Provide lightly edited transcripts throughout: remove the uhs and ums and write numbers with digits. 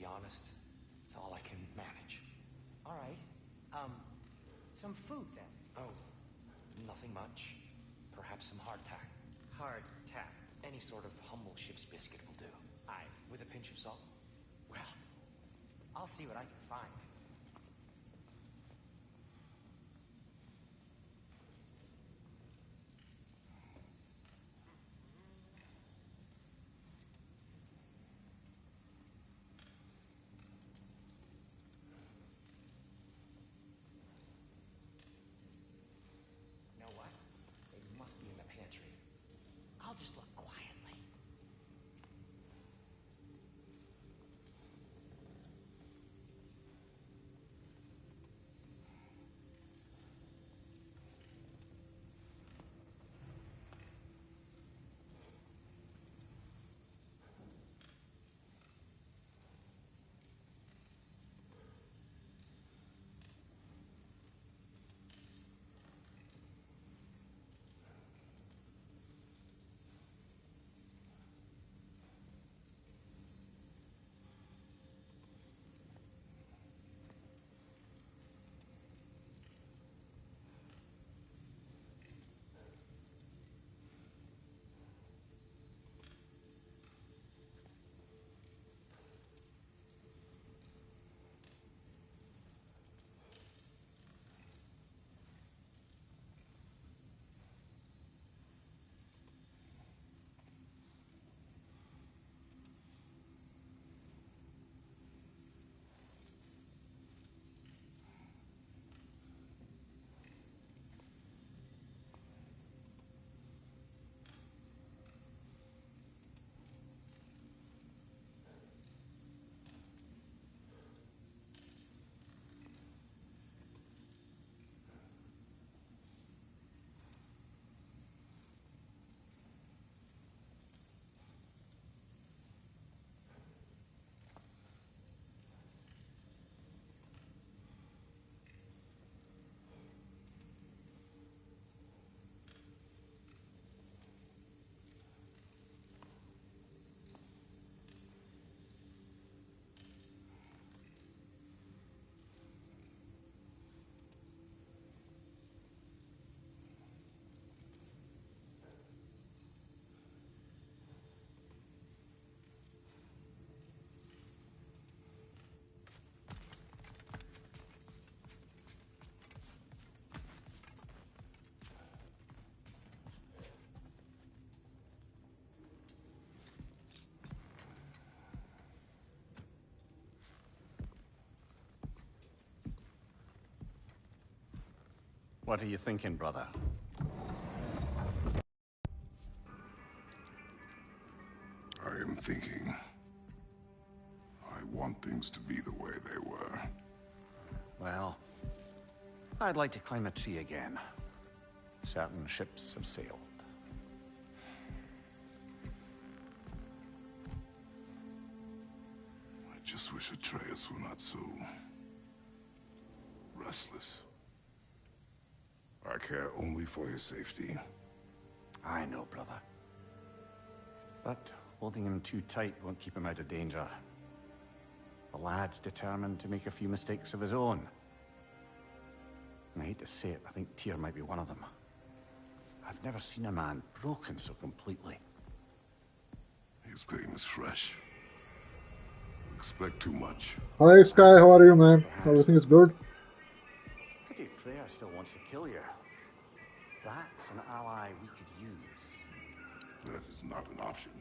be honest, it's all I can manage. All right. Some food then. Oh, nothing much. Perhaps some hardtack. Hardtack. Any sort of humble ship's biscuit will do. Aye. With a pinch of salt. Well, I'll see what I can find. I'll just look quietly. What are you thinking, brother? I am thinking. I want things to be the way they were. Well, I'd like to climb a tree again. Certain ships have sailed. I just wish Atreus were not so restless. I care only for his safety. I know, brother. But holding him too tight won't keep him out of danger. The lad's determined to make a few mistakes of his own. And I hate to say it, I think Tyr might be one of them. I've never seen a man broken so completely. His pain is fresh. Expect too much. Hi Sky, how are you, man? Everything is good? Pity Freya still wants to kill you. That's an ally we could use. That is not an option.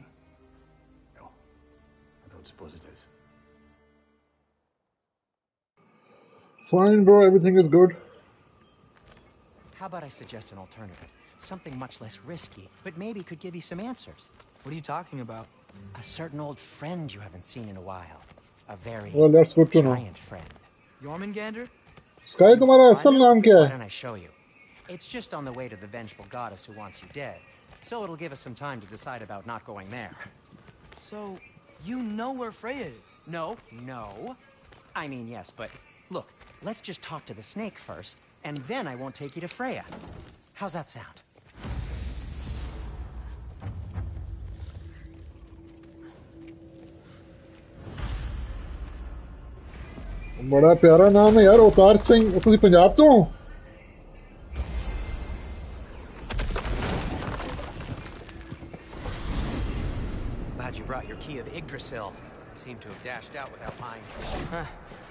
No, I don't suppose it is. Fine, bro, everything is good. How about I suggest an alternative? Something much less risky, but maybe could give you some answers. What are you talking about? A certain old friend you haven't seen in a while. A very Well, that's good to know. giant friend. Jormungandr? Sky, तुम्हारा असल नाम क्या Why है? don't I show you? It's just on the way to the vengeful goddess who wants you dead. So it'll give us some time to decide about not going there. So, you know where Freya is? No, no. I mean, yes, but look, let's just talk to the snake first, and then I won't take you to Freya. How's that sound? बड़ा प्यारा नाम है यार, अवतार सिंह। ਤੁਸੀਂ ਪੰਜਾਬ ਤੋਂ ਹੋ? Glad you brought your key of Yggdrasil. Seem to have dashed out without mine. Huh.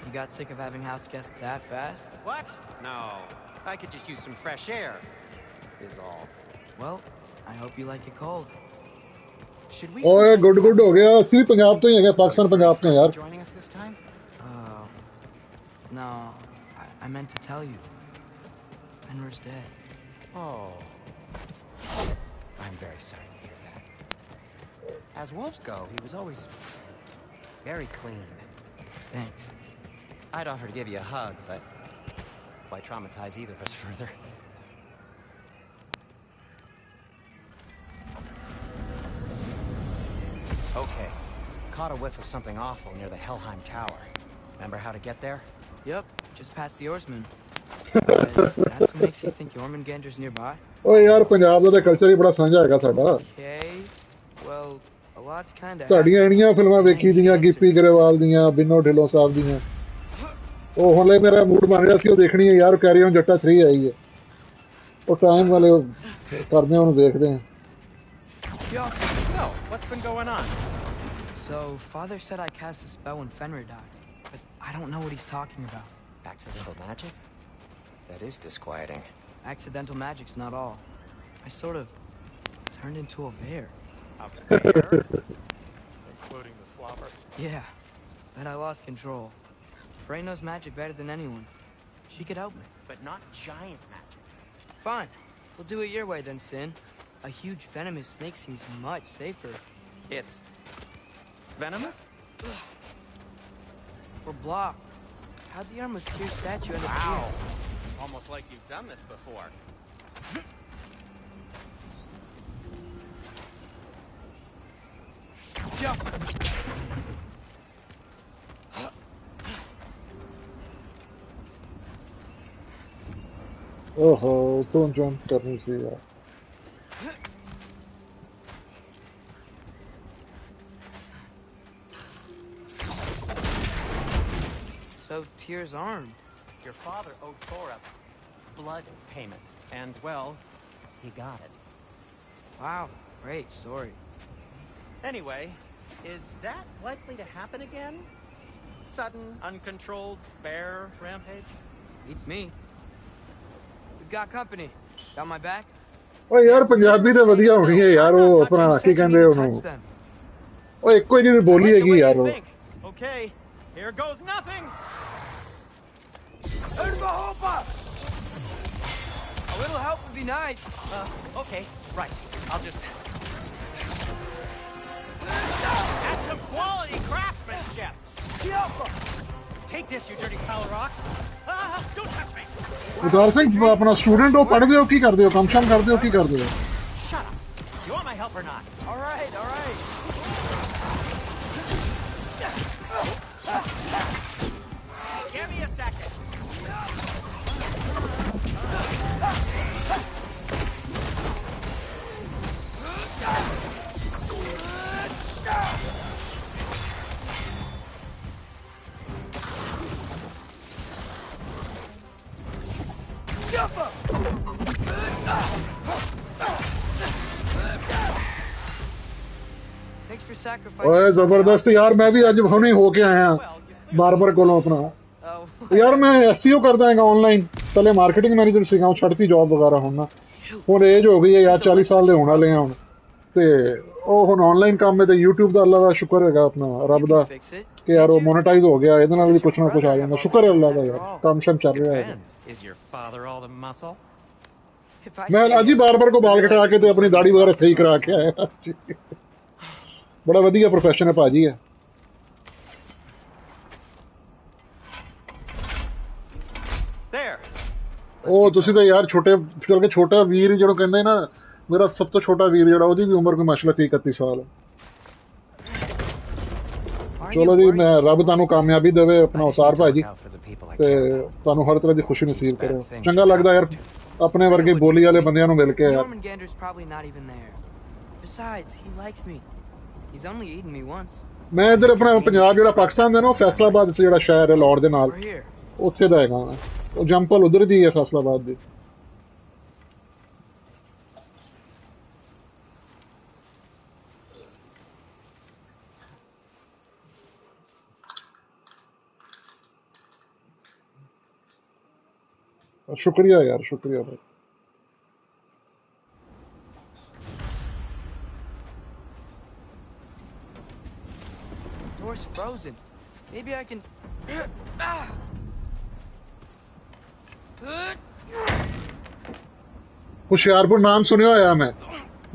You got sick of having house guests that fast? What? No. I could just use some fresh air. Is all. Well, I hope you like it cold. Should we? ਓਏ good good ਹੋ ਗਿਆ। ਅਸੀਂ ਵੀ ਪੰਜਾਬ ਤੋਂ ਹੀ ਹੈਗੇ, ਪਾਕਿਸਤਾਨ ਪੰਜਾਬ ਤੋਂ ਯਾਰ। Joining us this time? No, I meant to tell you. Fenrir's dead. Oh. I'm very sorry to hear that. As wolves go, he was always very clean. Thanks. I'd offer to give you a hug, but why traumatize either of us further? Okay. Caught a whiff of something awful near the Helheim Tower. Remember how to get there? Yep, just past the oarsman. That's what makes you think Jormungandr's nearby? ਓਏ ਯਾਰ ਪੰਜਾਬ ਦਾ ਤਾਂ culture ਹੀ ਬੜਾ ਸਾਂਝਾ ਹੈਗਾ ਸਾਡਾ। Okay, well, a lot's kinda ਤੁਹਾਡੀਆਂ ਇੰਨੀਆਂ ਫਿਲਮਾਂ ਵੇਖੀ ਦੀਆਂ, ਗਿੱਪੀ ਗਰੇਵਾਲ ਦੀਆਂ, ਬਿਨੋ ਢਿੱਲੋਂ ਸਾਹਿਬ ਦੀਆਂ। ਉਹ ਹੁਣੇ ਮੇਰਾ ਮੂਡ ਬਣ ਰਿਹਾ ਸੀ ਉਹ ਦੇਖਣੀ ਹੈ ਯਾਰ। ਕੈਰੀ ਔਨ ਜੱਟਾ 3 ਆਈ ਹੈ। ਉਹ ਟਾਈਮ ਵਾਲੇ ਕਰਦੇ ਆ, ਉਹਨੂੰ ਦੇਖਦੇ ਆ। So, what's been going on? So, Father said I cast a spell when Fenrir died, but I don't know what he's talking about. Accidental magic? That is disquieting. Accidental magic's not all. I sort of turned into a bear. A bear? Including the slobber? Yeah, but I lost control. Frey knows magic better than anyone. She could help me. But not giant magic. Fine, we'll do it your way then, Sin. A huge venomous snake seems much safer. It's venomous? We're blocked. How'd the armor Tyr statue end up Wow. here? Almost like you've done this before. Jump! ਓਹੋ ਤੋਂ jump ਕਰਨੀ ਸੀ ਯਾਰ। So, Tyr's arm. Your father owed Thor a blood payment, and, well, he got it. Wow, great story. Anyway, is that likely to happen again? Sudden, uncontrolled bear rampage? Beats me. We've got company. Got my back? ਓਏ ਯਾਰ ਪੰਜਾਬੀ ਤੇ ਵਧੀਆ ਹੋਣੀ ਹੈ ਯਾਰ। ਉਹ ਆਪਣਾ ਕੀ ਕਹਿੰਦੇ ਉਹਨੂੰ, ਓਏ ਇੱਕੋ ਹੀ ਜਿਹੀ ਬੋਲੀ ਹੈਗੀ ਯਾਰ ਉਹ। Okay, here goes nothing. A little help would be nice. Okay, right. I'll just... That's some quality craftsmanship. Take this, you dirty pile of rocks. Don't touch me. ਉਤਾਰ ਸਿੰਘ ਆਪਣਾ ਸਟੂਡੈਂਟ ਹੋ, ਪੜ੍ਹਦੇ ਹੋ, ਕੀ ਕਰਦੇ ਹੋ, ਕੰਮ ਸ਼ਾਮ ਕਰਦੇ ਹੋ, ਕੀ ਕਰਦੇ ਹੋ? Shut up. You want my help or not? All right, all right. Give me a second. Thanks for sacrificing. ਓਏ ਜ਼ਬਰਦਸਤ ਯਾਰ। ਮੈਂ ਵੀ ਅੱਜ ਹੁਣੇ ਹੋ ਕੇ ਆਇਆ ਬਾਰਬਰ ਕੋਲੋਂ ਆਪਣਾ। Oh, ਯਾਰ ਮੈਂ ਐਸਈਓ ਕਰਦਾ ਹੈਗਾ ਆਨਲਾਈਨ। ਪਹਿਲੇ ਮਾਰਕੀਟਿੰਗ ਮੈਨੇਜਰ ਸੀਗਾ, ਉਹ ਛੱਡਤੀ ਜੌਬ ਵਗੈਰਾ ਹੁਣ ਨਾ। ਹੁਣ ਏਜ ਹੋ ਗਈ ਹੈ ਯਾਰ, 40 ਸਾਲ ਦੇ ਹੋਣ ਵਾਲੇ ਆ ਹੁਣ। ਤੇ ਉਹ ਹੁਣ ਆਨਲਾਈਨ ਕੰਮ ਹੈ ਤੇ YouTube ਦਾ ਅੱਲਾ ਦਾ ਸ਼ੁਕਰ ਹੈਗਾ, ਆਪਣਾ ਰੱਬ ਦਾ, fix it. ਕਿ ਯਾਰ ਉਹ ਮੋਨੇਟਾਈਜ਼ ਹੋ ਗਿਆ। ਇਹਦੇ ਨਾਲ ਵੀ ਕੁਛ ਨਾ ਕੁਛ ਆ ਜਾਂਦਾ। ਸ਼ੁਕਰ ਹੈ ਅੱਲਾ ਦਾ ਯਾਰ, ਕੰਮ ਸ਼ਮ ਚੱਲ ਰਿਹਾ ਹੈ। Depends. Is your father all the muscle? If I ਮੈਂ say ਅੱਜ ਹੀ ਬਾਰਬਰ ਕੋ ਬਾਲ ਕਟਾ ਕੇ ਤੇ ਆਪਣੀ ਦਾੜੀ ਵਗੈਰਾ ਸਹੀ ਕਰਾ ਕੇ ਆਇਆ। ਬੜਾ ਵਧੀਆ ਪ੍ਰੋਫੈਸ਼ਨ ਹੈ ਭਾਜੀ ਹੈ। There. ਉਹ ਤੁਸੀਂ ਤਾਂ ਯਾਰ ਛੋਟੇ ਕਰਕੇ ਛੋਟਾ ਵੀਰ ਜਿਹੜਾ ਕਹਿੰਦੇ ਨਾ, ਮੇਰਾ ਸਭ ਤੋਂ ਛੋਟਾ ਵੀਰ ਜਿਹੜਾ, ਉਹਦੀ ਵੀ ਉਮਰ ਕੋਈ ਮਾਸ਼ਾਅੱਲਾ 30-31 ਸਾਲ ਹੈ। aren't ਚਲੋ you ਜੀ, worried ਮੈਂ ਰੱਬ ਤੁਹਾਨੂੰ ਕਾਮਯਾਬੀ ਦੇਵੇ, ਆਪਣਾ ਉਤਾਰ ਭਾਜੀ, Out for the people I ਤੇ care about. ਤੁਹਾਨੂੰ ਹਰ ਤਰ੍ਹਾਂ ਦੀ ਖੁਸ਼ੀ ਨਸੀਬ ਕਰੇ। ਚੰਗਾ ਲੱਗਦਾ ਯਾਰ ਆਪਣੇ ਵਰਗੇ ਬੋਲੀ ਵਾਲੇ ਬੰਦਿਆਂ ਨੂੰ ਮਿਲ ਕੇ ਯਾਰ। Jormungandr's probably not even there. Besides, he likes me. He's only eaten me once. ਮੈਂ ਇੱਧਰ ਆਪਣਾ ਪੰਜਾਬ ਜਿਹੜਾ ਪਾਕਿਸਤਾਨ ਦਾ ਨਾ ਫੈਸਲਾਬਾਦ 'ਚ ਜਿਹੜਾ ਸ਼ਹਿਰ ਹੈ ਲਾਹੌਰ ਦੇ ਨਾਲ We're here. ਉੱਥੇ ਦਾ ਹੈਗਾ ਮੈਂ ਉਹ ਜੰਪਲ ਉਧਰ ਦੀ ਹੈ ਫੈਸਲਾਬਾਦ ਦੀ शुक्रिया यार शुक्रिया भाई Door's frozen. Maybe I can. Hoshiarpur ਨਾਮ ਸੁਣਿਆ ਹੋਇਆ ਮੈਂ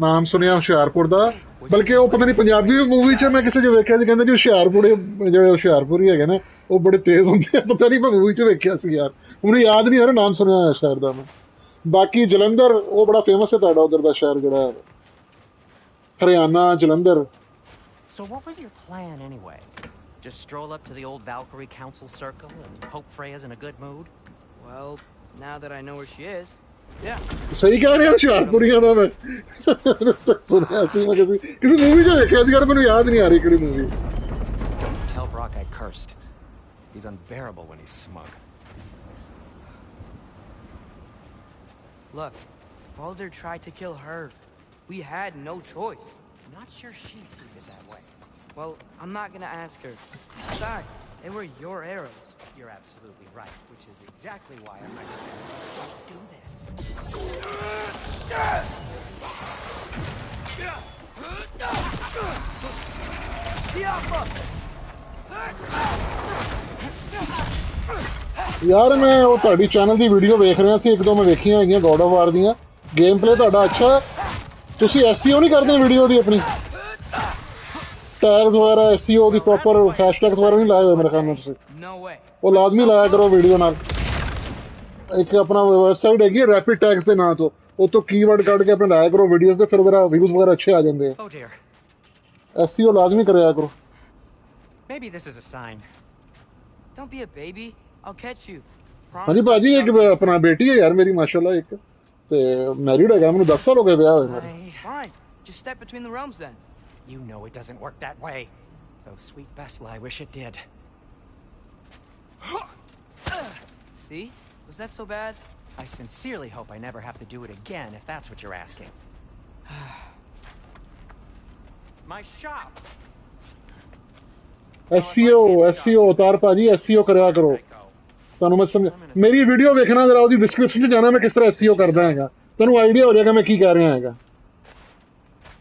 ਨਾਮ ਸੁਣਿਆ ਹੁਸ਼ਿਆਰਪੁਰ ਦਾ ਬਲਕਿ ਉਹ ਪਤਾ ਨਹੀਂ ਪੰਜਾਬੀ ਮੂਵੀ 'ਚ ਮੈਂ ਕਿਸੇ 'ਚ ਵੇਖਿਆ ਸੀ ਕਹਿੰਦੇ ਜੀ ਹੁਸ਼ਿਆਰਪੁਰ ਜਿਹੜੇ ਹੁਸ਼ਿਆਰਪੁਰੀ ਹੈਗੇ ਨੇ ਉਹ ਬੜੇ ਤੇਜ਼ ਹੁੰਦੇ ਆ ਪਤਾ ਨਹੀਂ ਮੈਂ ਮੂਵੀ 'ਚ ਵੇਖਿਆ ਸੀ ਯਾਰ ਮੈਨੂੰ ਯਾਦ ਨਹੀਂ ਆ ਰਿਹਾ ਨਾਮ ਸੁਣਿਆ ਹੋਇਆ ਸ਼ਹਿਰ ਦਾ ਮੈਂ ਬਾਕੀ ਜਲੰਧਰ ਉਹ ਬੜਾ ਫੇਮਸ ਹੈ ਤੁਹਾਡਾ ਉਧਰ ਦਾ ਸ਼ਹਿਰ ਜਿਹੜਾ Haryana Jalandhar So what was your plan anyway? Just stroll up to the old Valkyrie Council Circle and hope Freya's in a good mood? Well, now that I know where she is, yeah. ਸਹੀ ਕਹਿ ਰਿਹਾ ਹੁਸ਼ਿਆਰਪੁਰੀਆਂ ਦਾ ਮੈਂ ਸੁਣਿਆ ਸੀ ਮੈਂ ਕਿਸੇ movie 'ਚ ਵੇਖਿਆ ਸੀ ਯਾਰ ਮੈਨੂੰ ਯਾਦ ਨਹੀਂ ਆ ਰਹੀ ਕਿਹੜੀ movie Don't tell Brock I cursed. He's unbearable when he's smug. Look, Baldur tried to kill her. We had no choice. I'm not sure she sees it that way. Well, I'm not gonna ask her. Besides, they were your arrows. You're absolutely right, which is exactly why I'm recommending you do this. ਯਾਰ ਮੈਂ ਉਹ ਤੁਹਾਡੀ channel ਦੀ video ਵੇਖ ਰਿਹਾ ਸੀ ਇੱਕ ਦੋ ਮੈਂ ਵੇਖੀਆਂ ਹੈਗੀਆਂ ਗੋਡ ਆਫ ਵਾਰ ਦੀਆਂ ਗੇਮ ਪਲੇ ਤੁਹਾਡਾ ਅੱਛਾ ਤੁਸੀਂ ਐਸਈਓ ਨਹੀਂ ਕਰਦੇ ਵੀਡੀਓ ਦੀ ਆਪਣੀ ਟੈਗਸ ਵਗੈਰਾ ਐਸਈਓ ਦੀ ਪ੍ਰੋਪਰ ਹੈਸ਼ਟੈਗਸ ਵਗੈਰਾ ਨਹੀਂ ਲਾਏ ਹੋਏ ਮੇਰੇ ਖਿਆਲ ਨਾਲ ਤੁਸੀਂ No way. ਉਹ ਲਾਜ਼ਮੀ ਲਾਇਆ ਕਰੋ ਵੀਡੀਓ ਨਾਲ ਇੱਕ ਆਪਣਾ ਵੈਬਸਾਈਟ ਹੈਗੀ ਹੈ ਰੈਪਿਡ ਟੈਗਸ ਦੇ ਨਾਂ ਤੋਂ ਉਹ ਤੋਂ ਕੀਵਰਡ ਕੱਢ ਕੇ ਆਪਣੇ ਲਾਇਆ ਕਰੋ ਵੀਡੀਓਜ਼ ਦੇ ਫਿਰ ਉਹਦਾ ਵਿਊਜ਼ ਵਗੈਰਾ ਅੱਛੇ ਆ ਜਾਂਦੇ ਆ Oh dear. ਐਸਈਓ ਲਾਜ਼ਮੀ ਕਰਿਆ ਕਰੋ Maybe this is a sign. Don't be a baby. I'll catch you. ਹਾਂਜੀ ਭਾਜੀ ਇੱਕ ਆਪਣਾ ਬੇਟੀ ਹੈ ਯਾਰ ਮੇਰੀ ਮਾਸ਼ਾਅੱਲਾ ਇੱਕ ਤੇ ਮੈਰਿਡ ਹੈਗਾ ਮੈਨੂੰ 10 ਸਾਲ ਹੋ ਗਏ ਵਿਆਹ ਹੋਏ ਮੇਰੇ Fine. Just step between the realms then. You know it doesn't work that way. Though sweet Besla, I wish it did. See? Was that so bad? I sincerely hope I never have to do it again, if that's what you're asking. My shop! SEO ਉਤਾਰ ਭਾਜੀ SEO ਕਰਿਆ ਕਰੋ ਤੁਹਾਨੂੰ ਮੈਂ ਸਮਝ ਮੇਰੀ video ਵੇਖਣਾ ਜਰਾ ਉਹਦੀ ਡਿਸਕ੍ਰਿਪਸ਼ਨ 'ਚ ਜਾਣਾ ਮੈਂ ਕਿਸ ਤਰ੍ਹਾਂ ਐਸਈਓ ਕਰਦਾ ਹੈਗਾ ਤੁਹਾਨੂੰ ਆਈਡੀਆ ਹੋ ਜਾਏਗਾ ਮੈਂ ਕੀ ਕਹਿ ਰਿਹਾ ਹੈਗਾ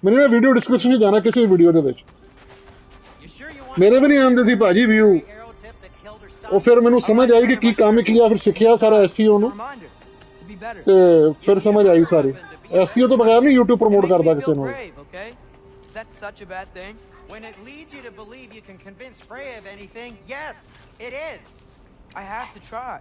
ਮੈਨੂੰ ਨਾ ਵੀਡੀਓ ਡਿਸਕ੍ਰਿਪਸ਼ਨ 'ਚ ਜਾਣਾ ਕਿਸੇ ਵੀ ਵੀਡੀਓ ਦੇ ਵਿੱਚ ਮੇਰੇ ਵੀ ਨਹੀਂ ਆਉਂਦੇ ਸੀ ਭਾਜੀ ਵਿਊ ਉਹ ਫਿਰ ਮੈਨੂੰ ਸਮਝ ਆਈ ਕਿ ਕੀ ਕੰਮ ਕੀਤਾ ਫਿਰ ਸਿੱਖਿਆ ਸਾਰਾ ਐਸਈਓ ਨੂੰ Reminder to be better. ਤੇ ਫਿਰ ਸਮਝ ਆਈ ਸਾਰੀ ਐਸਈਓ ਤੋਂ ਬਗੈਰ ਨਹੀਂ YouTube ਪ੍ਰਮੋਟ Makes me ਕਰਦਾ feel ਕਿਸੇ ਨੂੰ brave, okay? Is that such a bad thing? When it leads you to believe you can convince Freya of anything, yes, it is. I have to try.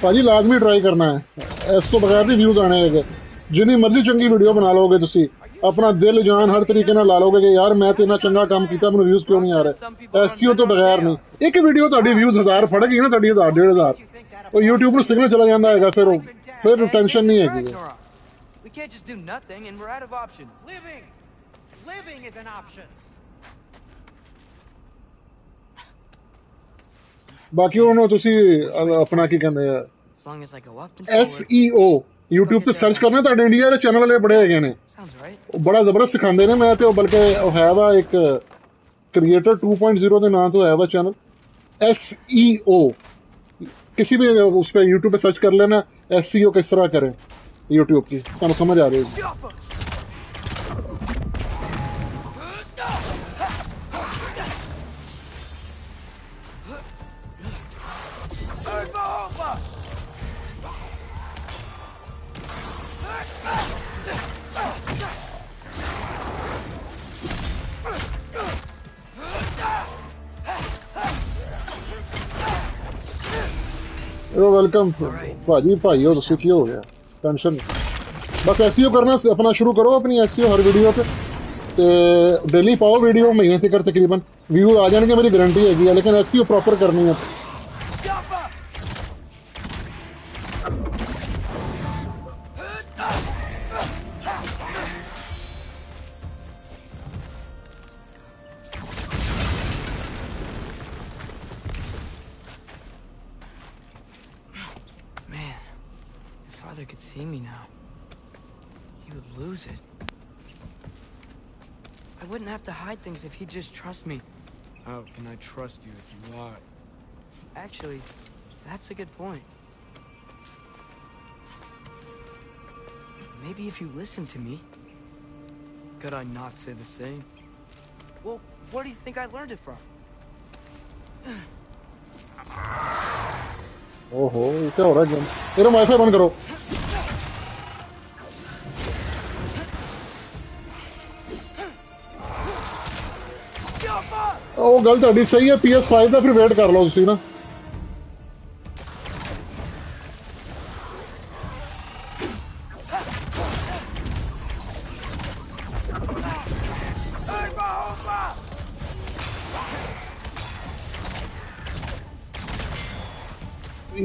ਭਾਜੀ ਲਾਜ਼ਮੀ try ਕਰਨਾ ਹੈ ਇਸ ਤੋਂ ਬਗੈਰ ਨਹੀਂ ਵਿਊਜ਼ ਆਣੇ ਹੈਗੇ ਜਿੰਨੀ ਮਰਜ਼ੀ ਚੰਗੀ ਵੀਡੀਓ ਬਣਾ ਲਓਗੇ ਤੁਸੀਂ ਆਪਣਾ ਦਿਲ ਜਾਨ ਹਰ ਤਰੀਕੇ ਨਾਲ ਲਾ ਲਓਗੇ ਕਿ ਯਾਰ ਮੈਂ ਤੇ ਇੰਨਾ ਚੰਗਾ ਕੰਮ ਕੀਤਾ ਮੈਨੂੰ ਵਿਊਜ਼ ਕਿਉਂ ਨਹੀਂ ਆ ਰਹੇ ਐਸਈਓ ਤੋਂ ਬਗੈਰ ਨਹੀਂ ਇੱਕ ਵੀਡੀਓ ਤੁਹਾਡੀ ਵਿਊਜ਼ 1000 ਫੜ ਗਈ ਨਾ ਤੁਹਾਡੀ 1000 1500 ਉਹ YouTube ਨੂੰ ਸਿਗਨਲ ਚਲਾ ਜਾਂਦਾ ਹੈਗਾ ਫਿਰ ਟੈਨਸ਼ਨ ਨਹੀਂ ਹੈਗੀ We can't just do nothing and we're out of options. Living is an option. ਬਾਕੀ ਉਹਨੂੰ ਤੁਸੀਂ ਆਪਣਾ ਕੀ ਕਹਿੰਦੇ ਆ As long as I go up and forward. SEO YouTube ਤੇ ਸਰਚ ਕਰਨਾ ਤੁਹਾਡੇ ਇੰਡੀਆ ਦੇ ਚੈਨਲ ਵਾਲੇ ਬੜੇ ਹੈਗੇ ਨੇ Sounds right. ਉਹ ਬੜਾ ਜ਼ਬਰਦਸਤ ਸਿਖਾਉਂਦੇ ਨੇ ਮੈਂ ਤੇ ਉਹ ਬਲਕਿ ਉਹ ਹੈ ਵਾ ਇੱਕ ਕ੍ਰੀਏਟਰ 2.0 ਦੇ ਨਾਂ ਤੋਂ ਹੈ ਵਾ ਚੈਨਲ SEO किसी भी उस पर यूट्यूब पे सर्च कर लेना SEO किस तरह करें यूट्यूब की तो समझ आ रही है वेलकम भाजी भाई हो तुम की हो गया टेंशन बस एसईओ करना अपना शुरू करो अपनी एसईओ हर वीडियो पे डेली पाओ वीडियो महीने तक तकरीबन व्यू आ जाएंगे मेरी गारंटी हैगी लेकिन एसईओ प्रॉपर करनी है father could see me now, he would lose it. I wouldn't have to hide things if he'd just trust me. How can I trust you if you lie? Actually, that's a good point. Maybe if you listen to me. Could I not say the same? Well, where do you think I learned it from? ओहो ये क्या हो रहा है game तेरा wifi बंद करो ਉਹ ਗੱਲ ਤੁਹਾਡੀ ਸਹੀ ਹੈ PS5 ਦਾ ਫਿਰ ਵੇਟ ਕਰ ਲਓ ਤੁਸੀਂ ਨਾ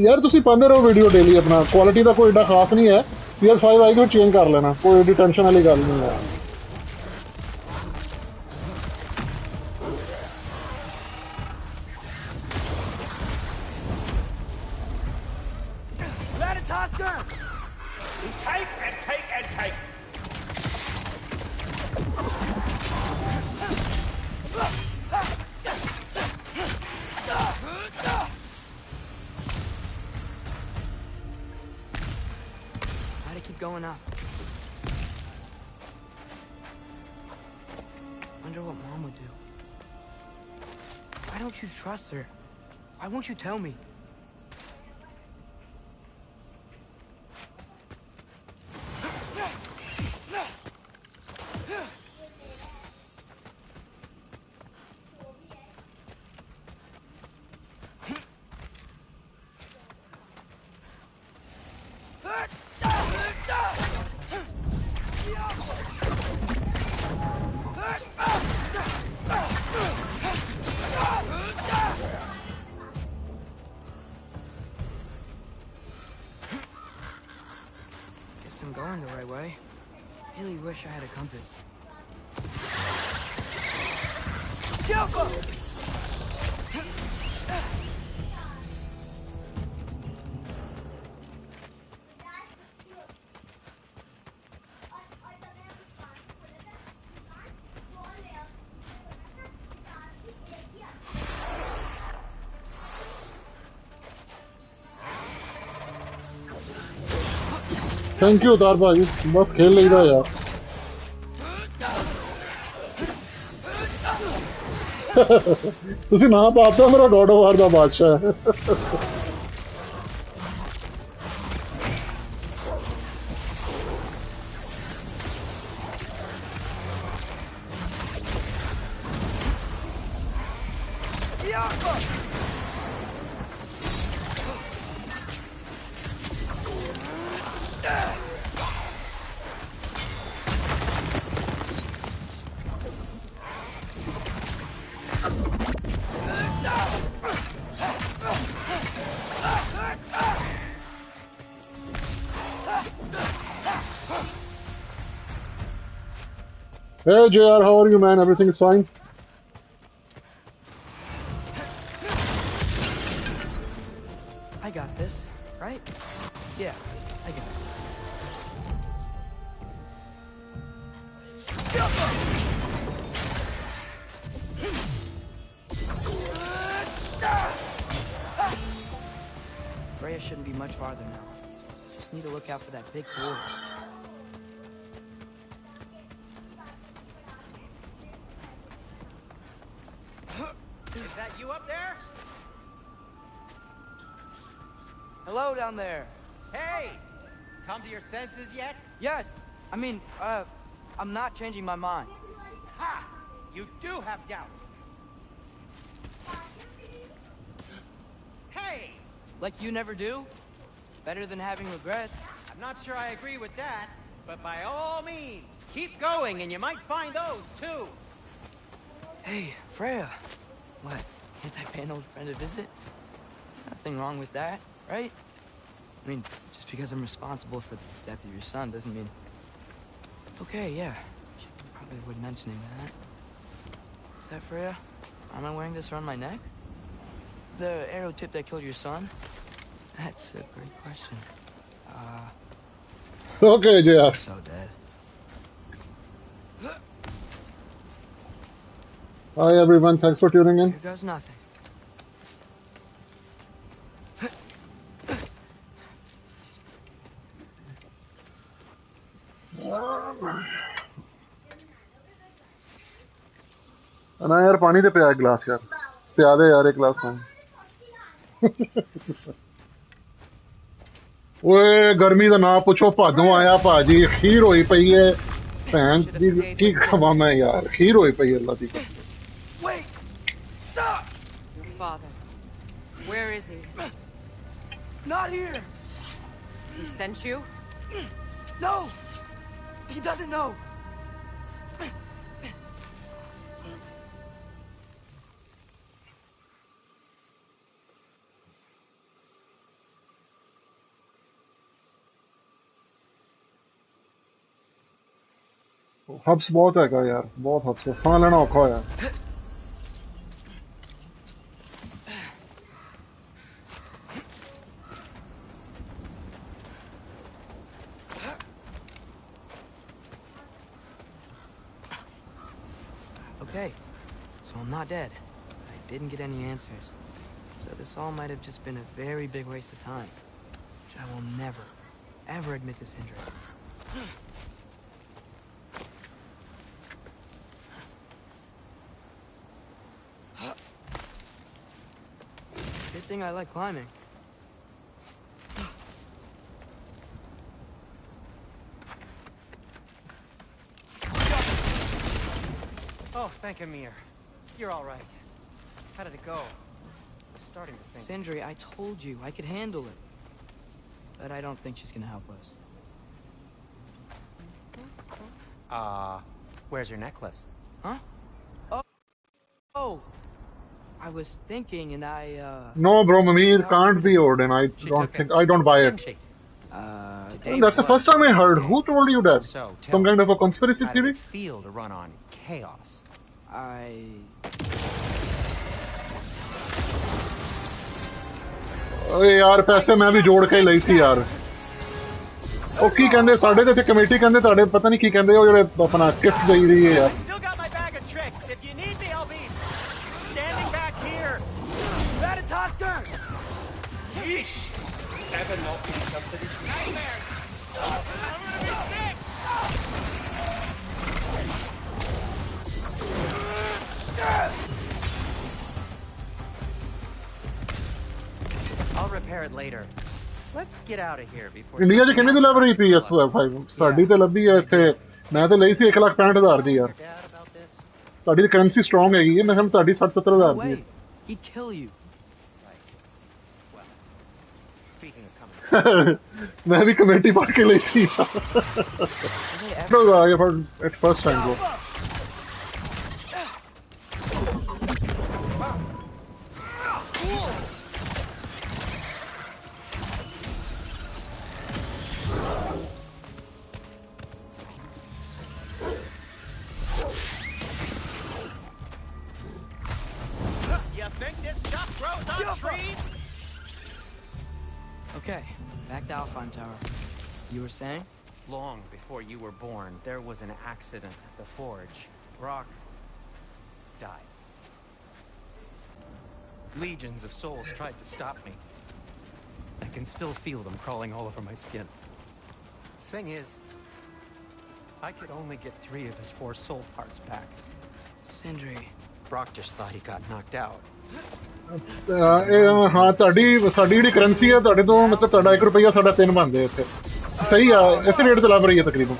यार तुसी पाते रहो वीडियो डेली अपना क्वालिटी का कोई एडा खास नहीं है PS5 आएगी चेंज कर लेना कोई एडी टेंशन वाली गल नहीं है Going up. Wonder what Mom would do. Why don't you trust her? Why won't you tell me? I'm going the right way. Really wish I had a compass. Thank you उतार भाई बस खेल लेगा यार तुसी ना पाते हो मेरा गॉड ऑफ वॉर दा बादशाह है Hey JR, how are you, man? Everything is fine? I got this, right? Yeah, I got it. Freya shouldn't be much farther now. Just need to look out for that big boulder. Is that you up there? Hello down there. Hey! Come to your senses yet? Yes. I mean, I'm not changing my mind. Ha! You do have doubts. Hey! Like you never do? Better than having regrets. I'm not sure I agree with that, but by all means, keep going and you might find those too. Hey, Freya. What? Can't I pay an old friend a visit? Nothing wrong with that, right? I mean, just because I'm responsible for the death of your son doesn't mean... Okay, yeah. Should probably avoid mentioning that. Is that Freya? Am I wearing this around my neck? The arrow tip that killed your son? That's a great question. Okay, yeah. So dead. Hi everyone, thanks for tuning in. Here goes nothing. ना यार पानी दे पिया एक गिलास यार पिया दे यार एक गिलास पानी ओए गर्मी दा ना पुछो भादों आया भाजी खीर होई पई है भैन दी की खावा मैं यार खीर होई पई है अल्लाह दी Wait! Stop! Your father. Where is he? Not here! He sent you? No! He doesn't know! हब्स बहुत हैगा यार बहुत हब्स है साह लेना औखा होया Okay, so I'm not dead. I didn't get any answers. So this all might have just been a very big waste of time. Which I will never, ever admit to Sindri. Good thing I like climbing. Oh, thank Amir. You're all right. How did it go? I was starting to think. Sindri, I told you I could handle it. But I don't think she's gonna help us. Where's your necklace? Huh? Oh! I was thinking and No bro Amir can't be Odin I She don't took think it, I don't buy didn't it she? Today that's the first time I heard who told you that So, tell some kind me, of a conspiracy how did theory it feel to run on chaos? ਓਏ ਯਾਰ ਪੈਸੇ ਮੈਂ ਵੀ ਜੋੜ ਕੇ ਲਈ ਸੀ ਯਾਰ ਉਹ ਕੀ ਕਹਿੰਦੇ ਸਾਡੇ ਤੇ ਇੱਥੇ ਕਮੇਟੀ ਕਹਿੰਦੇ ਤੁਹਾਡੇ ਪਤਾ ਨਹੀਂ ਕੀ ਕਹਿੰਦੇ ਉਹ ਜਿਹੜੇ ਆਪਣਾ ਕਿਸ ਗਈ ਰਹੀ ਹੈ ਯਾਰ I'll repair it later. Let's get out of here before India 'ਚ ਕਿੰਨੇ ਦੀ ਲੱਭ ਰਹੀ PS5 ਸਾਡੀ ਤੇ ਲੱਭੀ ਹੈ ਇੱਥੇ ਮੈਂ ਤਾਂ ਲਈ ਸੀ 1,65,000 ਦੀ ਯਾਰ ਤੁਹਾਡੀ ਕਰੰਸੀ ਸਟਰੋਂਗ ਹੈਗੀ ਹੈ ਮੈਂ ਕਿਹਾ ਤੁਹਾਡੀ 60-70,000 ਦੀ ਹੈ He'd kill you. मैं भी कमेटी पढ़ के ली थी at first time bro You think this stuff grows on trees? Okay, back to Alfheim Tower. You were saying? Long before you were born, there was an accident at the forge. Brock died. Legions of souls tried to stop me. I can still feel them crawling all over my skin. Thing is, I could only get 3 of his 4 soul parts back. Sindri. Brock just thought he got knocked out. ਹਾਂ ਤੁਹਾਡੀ ਸਾਡੀ ਜਿਹੜੀ currency ਹੈ ਤੁਹਾਡੇ ਤੋਂ ਮਤਲਬ ਤੁਹਾਡਾ 1 ਰੁਪਈਆ ਸਾਡਾ 3 ਬਣਦੇ ਇੱਥੇ ਸਹੀ ਆ ਇਸੇ ਰੇਟ ਤੇ ਲੱਭ ਰਹੀ ਹੈ ਤਕਰੀਬਨ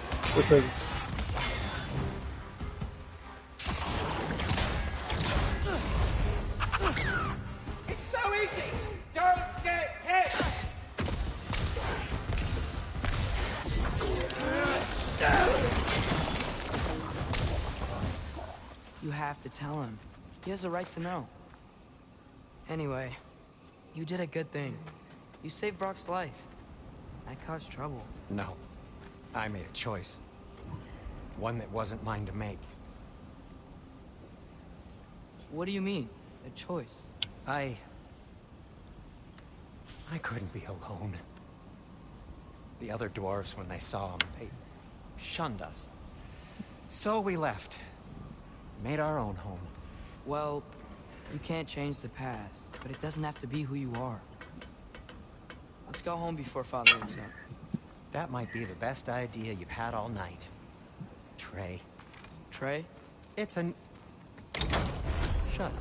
You have to tell him. He has a right to know. Anyway, you did a good thing. You saved Brock's life. I caused trouble. No. I made a choice. One that wasn't mine to make. What do you mean? A choice? I couldn't be alone. The other dwarves, when they saw him, they shunned us. So we left. Made our own home. Well, you can't change the past, but it doesn't have to be who you are. Let's go home before Father wakes up. That might be the best idea you've had all night. Trey. Trey? It's an... Shut up.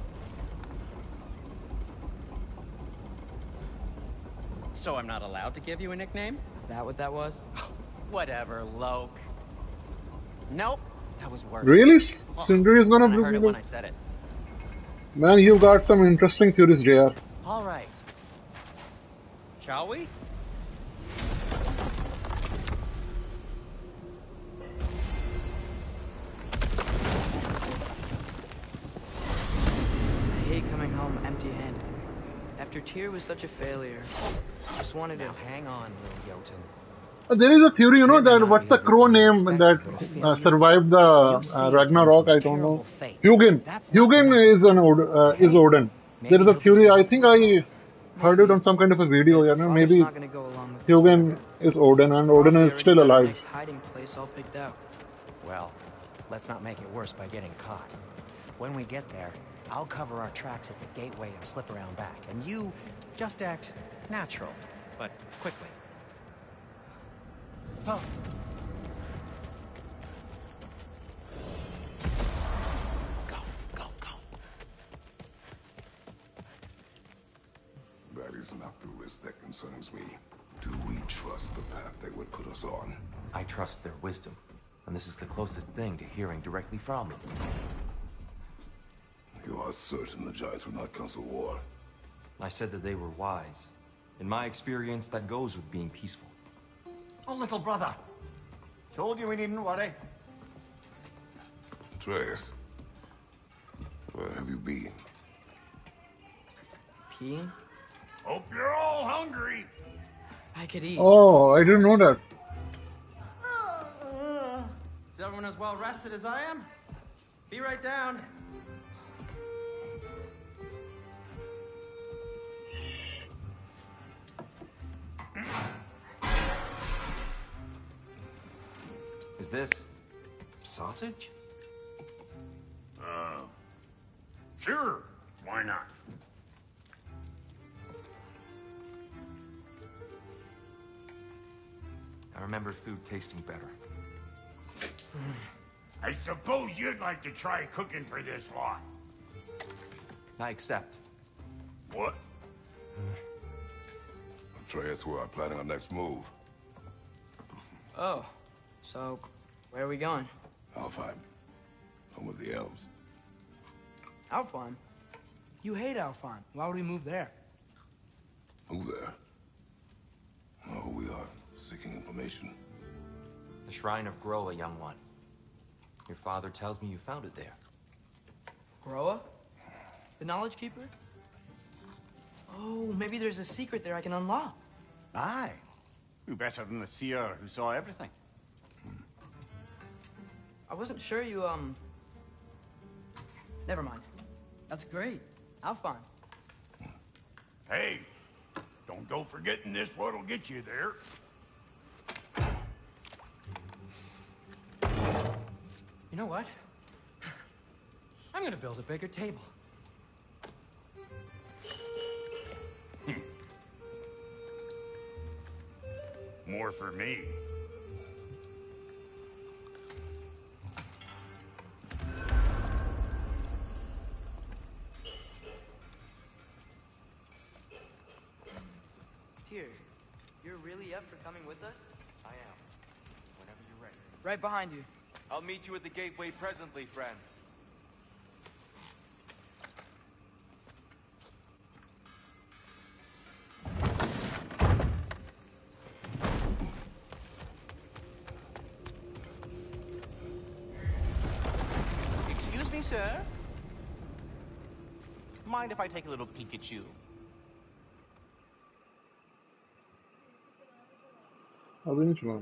So I'm not allowed to give you a nickname? Is that what that was? Whatever, Loke. Nope. That was worse. Really? Oh, Sindri is gonna I heard it be... when I said it. Man, you got some interesting theories, JR. All right. Shall we? I hate coming home empty-handed. After Tyr was such a failure, I just wanted to... Now hang on, little Jotun. There is a theory, you know, that what's the crow name that survived the Ragnarok? I don't know. Hugin. Hugin is is Odin. There is a theory. I think I heard it on some kind of a video. You know, maybe not gonna go along with Hugin is Odin, and Odin is still alive. Nice hiding place all picked out. Well, let's not make it worse by getting caught. When we get there, I'll cover our tracks at the gateway and slip around back, and you just act natural, but quickly. Oh. Go, go, go. That is not the risk that concerns me. Do we trust the path they would put us on? I trust their wisdom, and this is the closest thing to hearing directly from them. You are certain the Giants would not counsel war? I said that they were wise. In my experience, that goes with being peaceful. Oh, little brother. Told you we needn't worry. Atreus, where have you been? Peeing? Hope you're all hungry. I could eat. Oh, I didn't know that. Is everyone as well rested as I am? Be right down. Is this sausage? Sure. Why not? I remember food tasting better. I suppose you'd like to try cooking for this lot. I accept. What? Atreus, we are planning our next move. Oh, so where are we going? Alfheim, home of the elves. Alfheim? You hate Alfheim. Why would we move there? Move there? Oh, we are seeking information. The Shrine of Groa, young one. Your father tells me you found it there. Groa? The Knowledge Keeper? Oh, maybe there's a secret there I can unlock. Aye. Who better than the seer who saw everything? I wasn't sure you, Never mind. That's great. Alfheim. Hey, don't go forgetting this what'll get you there. You know what? I'm gonna build a bigger table. More for me. Tyr, you're really up for coming with us? I am. Whenever you're ready. Right behind you. I'll meet you at the gateway presently, friends. Excuse me, sir? Mind if I take a little peek at you? अभी नहीं चुना.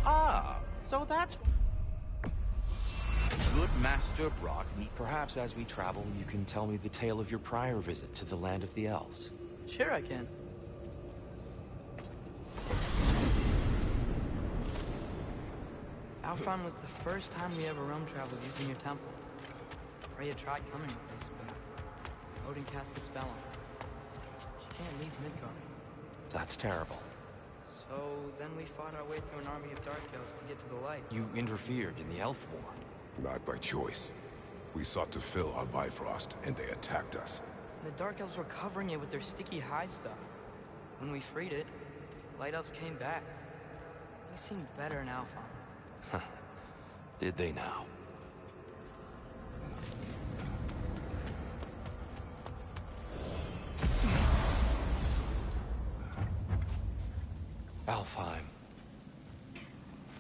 Ah, so that's... good Master brought me. Perhaps as we travel, you can tell me the tale of your prior visit to the land of the elves. Sure I can. Alfheim was the first time we ever roam traveled using your temple. Freya tried coming with us, but Odin cast a spell on her. She can't leave Midgard. That's terrible. So then we fought our way through an army of dark elves to get to the light. You interfered in the elf war. Not by choice. We sought to fill our Bifrost, and they attacked us. The dark elves were covering it with their sticky hive stuff. When we freed it, light elves came back. They seemed better in Alfheim. Did they now? Alfheim.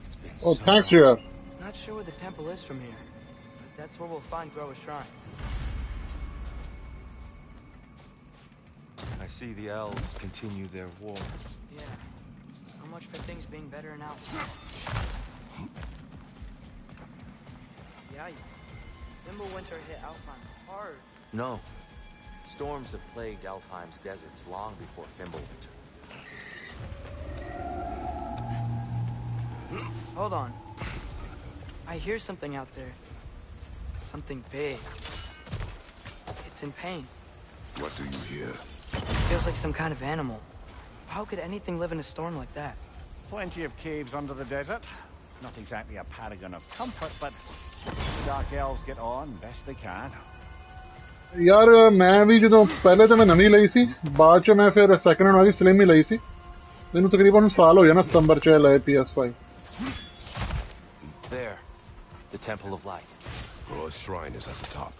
It's been Oh, so thanks, long. Jr. Not sure where the temple is from here, but that's where we'll find Groa's shrine. I see the elves continue their war. Yeah, so much for things being better in Alfheim. Yeah, Fimbulwinter hit Alfheim hard. No. Storms have plagued Alfheim's deserts long before Fimbulwinter. Hold on. I hear something out there. Something big. It's in pain. What do you hear? Feels like some kind of animal. How could anything live in a storm like that? Plenty of caves under the desert. Not exactly a paragon of comfort, but the Dark Elves get on best they can. यार मैं भी ਜਦੋਂ ਪਹਿਲੇ ਤਾਂ ਮੈਂ ਨਵੀਂ ਲਈ ਸੀ ਬਾਅਦ ਚ ਮੈਂ ਫਿਰ ਸੈਕੰਡ ਹੈਂਡ ਵਾਲੀ ਸਲਿਮ ਹੀ ਲਈ ਸੀ ਮੈਨੂੰ ਤਕਰੀਬਨ ਸਾਲ ਹੋ ਜਾਣਾ ਸਤੰਬਰ ਚ ਲਏ PS5 There, the Temple of Light. Groa's shrine is at the top.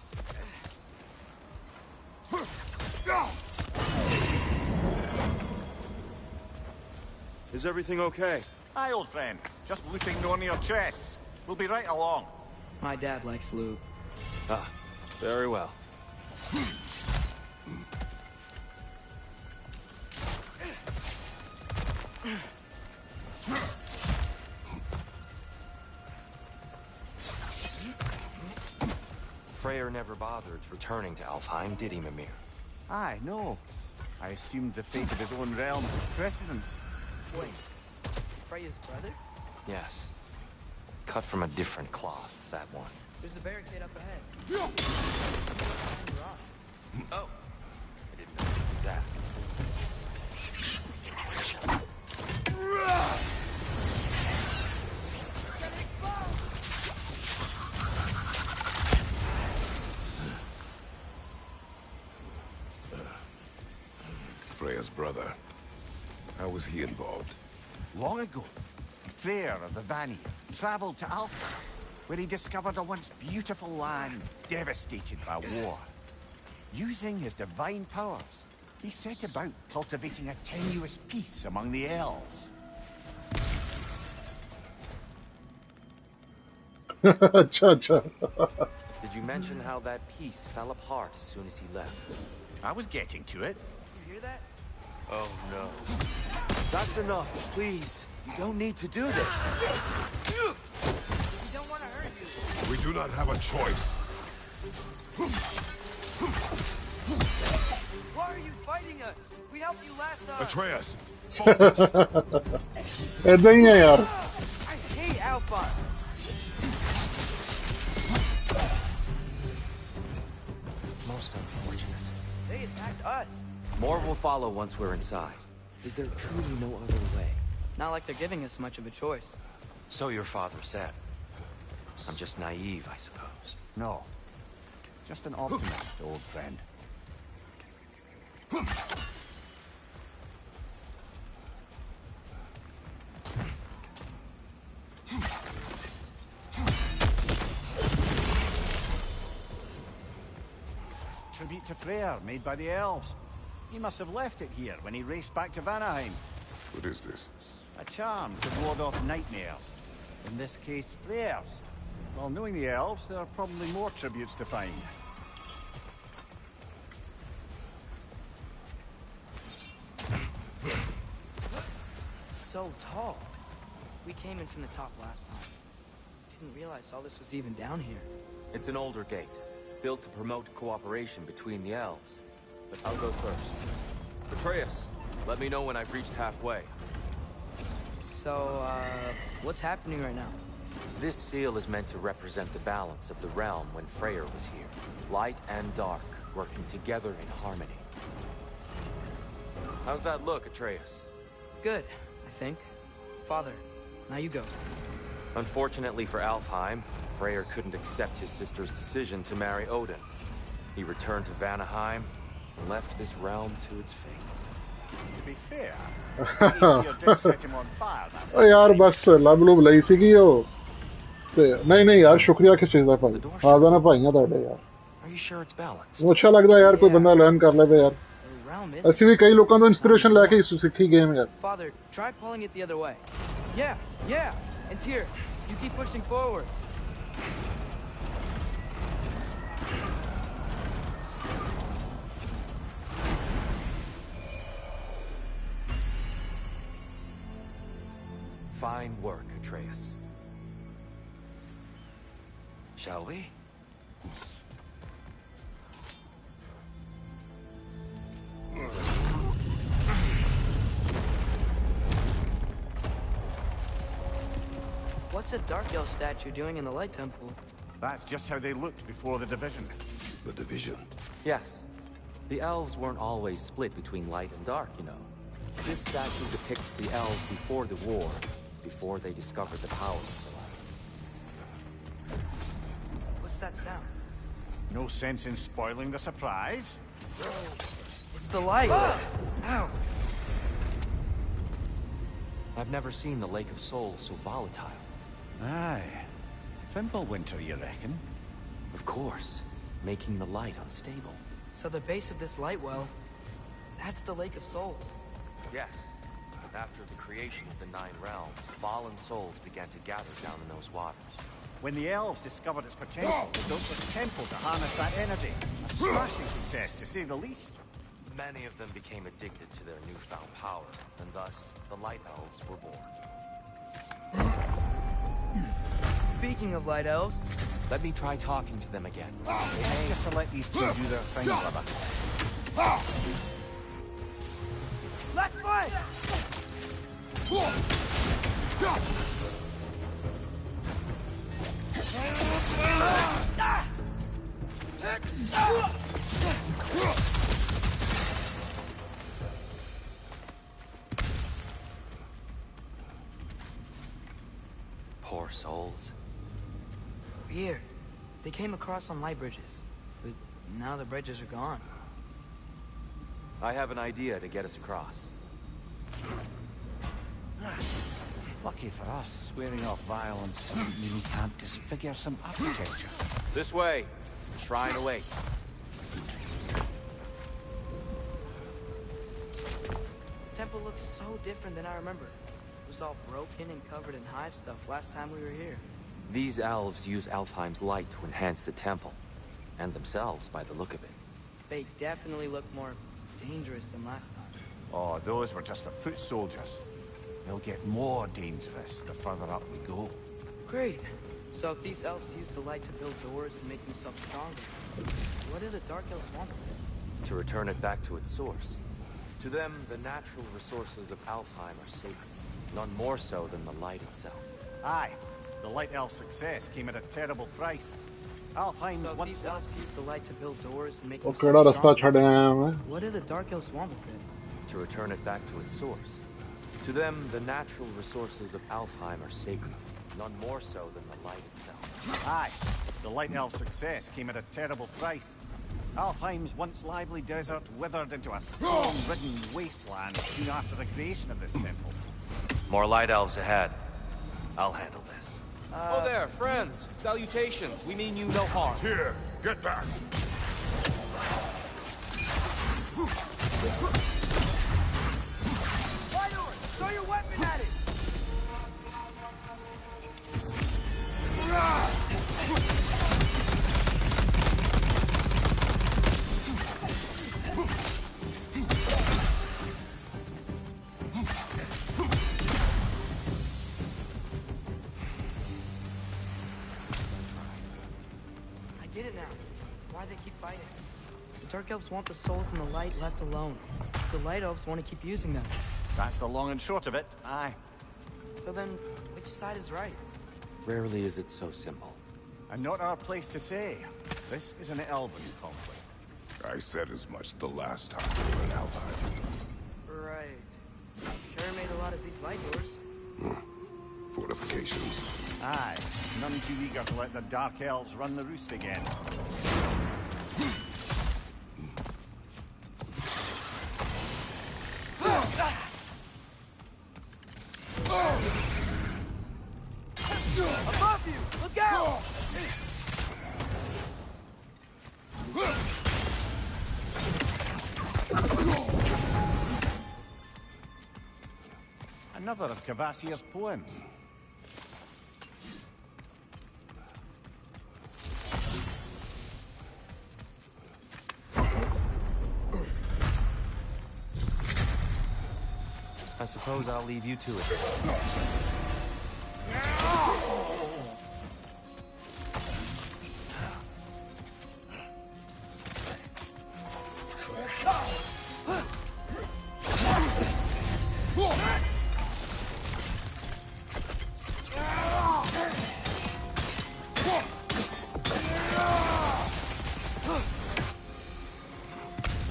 Is everything okay? Hi, old friend. Just looting on your chests. We'll be right along. My dad likes lube. Ah, very well. Freyr never bothered returning to Alfheim, did he, Mimir? Aye, no. I assumed the fate of his own realm took precedence. Wait, Freya's brother? Yes. Cut from a different cloth, that one. There's a barricade up ahead. Oh. I didn't know you could do that. Freya's brother. How was he involved? Long ago, Freyr of the Vanir traveled to Alpha, where he discovered a once beautiful land devastated by war. Using his divine powers, he set about cultivating a tenuous peace among the elves. Did you mention how that peace fell apart as soon as he left? I was getting to it. You hear that? Oh, no. That's enough, please. You don't need to do this. We don't want to hurt you. We do not have a choice. Why are you fighting us? We helped you last time. Atreus, ਏਦਾਂ ਹੀ ਹੈ ਯਾਰ I hate Alpha. Most unfortunate. They attacked us. More will follow once we're inside. Is there truly no other way? Not like they're giving us much of a choice. So your father said. I'm just naive, I suppose. No. Just an optimist, old friend. Tribute to Freyr, made by the elves. He must have left it here when he raced back to Vanaheim. what is this? A charm to ward off nightmares. In this case, Freyr's. Well, knowing the elves, there are probably more tributes to find. So tall. We came in from the top last time. didn't realize all this was even down here. It's an older gate, built to promote cooperation between the elves. But I'll go first. Atreus, let me know when I've reached halfway. So, what's happening right now? This seal is meant to represent the balance of the realm when Freyr was here. Light and dark, working together in harmony. How's that look, Atreus? Good, I think. Father, now you go. Unfortunately for Alfheim, Freyr couldn't accept his sister's decision to marry Odin. He returned to Vanaheim and left this realm to its fate. To be fair, Aesir did set him on fire that ओ यार बस लब लुब ਲਈ ਸੀਗੀ ਉਹ ਤੇ ਨਹੀਂ ਨਹੀਂ ਯਾਰ ਸ਼ੁਕਰੀਆ ਕਿਸ ਚੀਜ਼ ਦਾ ਭਾਈ ਆਦਾ ਨਾ ਭਾਈਆਂ ਤੁਹਾਡੇ ਯਾਰ Are you sure it's balanced? ਉਹ ਅੱਛਾ ਲੱਗਦਾ ਯਾਰ ਕੋਈ ਬੰਦਾ ਲਰਨ ਕਰ ਲਵੇ ਯਾਰ The realm is. ਅਸੀਂ ਵੀ ਕਈ ਲੋਕਾਂ ਤੋਂ ਇਨਸਪੀਰੇਸ਼ਨ ਲੈ ਕੇ ਸਿੱਖੀ ਗੇਮ ਯਾਰ Father, try pulling it the other way. Yeah. And here, you keep pushing forward. Fine work, Atreus. Shall we? What's a Dark Elf statue doing in the Light Temple? That's just how they looked before the division. The division. Yes. The elves weren't always split between light and dark, you know. This statue depicts the elves before the war, before they discovered the power of the light. What's that sound? No sense in spoiling the surprise. It's the light. Ow. I've never seen the Lake of Souls so volatile. Aye. Fimbulwinter, you reckon? Of course, making the light unstable. So the base of this light well, that's the Lake of Souls. Yes, but after the creation of the Nine Realms, fallen souls began to gather down in those waters. When the elves discovered its potential, they built this temple to harness that energy. A smashing success, to say the least. Many of them became addicted to their newfound power, and thus, the Light Elves were born. Speaking of Light Elves... Let me try talking to them again. It's just to let these two do their thing, brother. Left foot! Poor souls. Weird. They came across on light bridges, but now the bridges are gone. I have an idea to get us across. Lucky for us, swearing off violence doesn't mean we can't disfigure some architecture. This way. The shrine awaits. The temple looks so different than I remember. It was all broken and covered in hive stuff last time we were here. These elves use Alfheim's light to enhance the temple, and themselves by the look of it. They definitely look more dangerous than last time. Oh, those were just the foot soldiers. They'll get more dangerous the further up we go. Great. So if these elves use the light to build doors and make themselves stronger, what do the Dark Elves want with it? To return it back to its source. To them, the natural resources of Alfheim are sacred, none more so than the light itself. Aye. The Light Elf success came at a terrible price. Alfheim's So if once... these elves use the light to build doors and make ਉਹ ਕਿਹੜਾ themselves ਰਸਤਾ stronger, ਛੱਡ ਆਇਆ ਮੈਂ what do the Dark Elves want with it? To return it back to its source. To them, the natural resources of Alfheim are sacred, none more so than the light itself. Aye. The Light Elf success came at a terrible price. Alfheim's once lively desert withered into a storm-ridden wasteland soon after the creation of this temple. More light elves ahead. I'll handle this. Oh there, friends. Salutations. We mean you no harm. Here, get back. Throw your weapon at it! The Dark Elves want the souls in the light left alone. The Light Elves want to keep using them. That's the long and short of it, aye. So then, which side is right? Rarely is it so simple. And not our place to say. This is an elven conflict. I said as much the last time we were in Alfheim. Right. Sure made a lot of these light doors. Fortifications. Aye, none too eager to let the Dark Elves run the roost again. Above you! Look out! Another of Cavassier's poems. I suppose I'll leave you to it.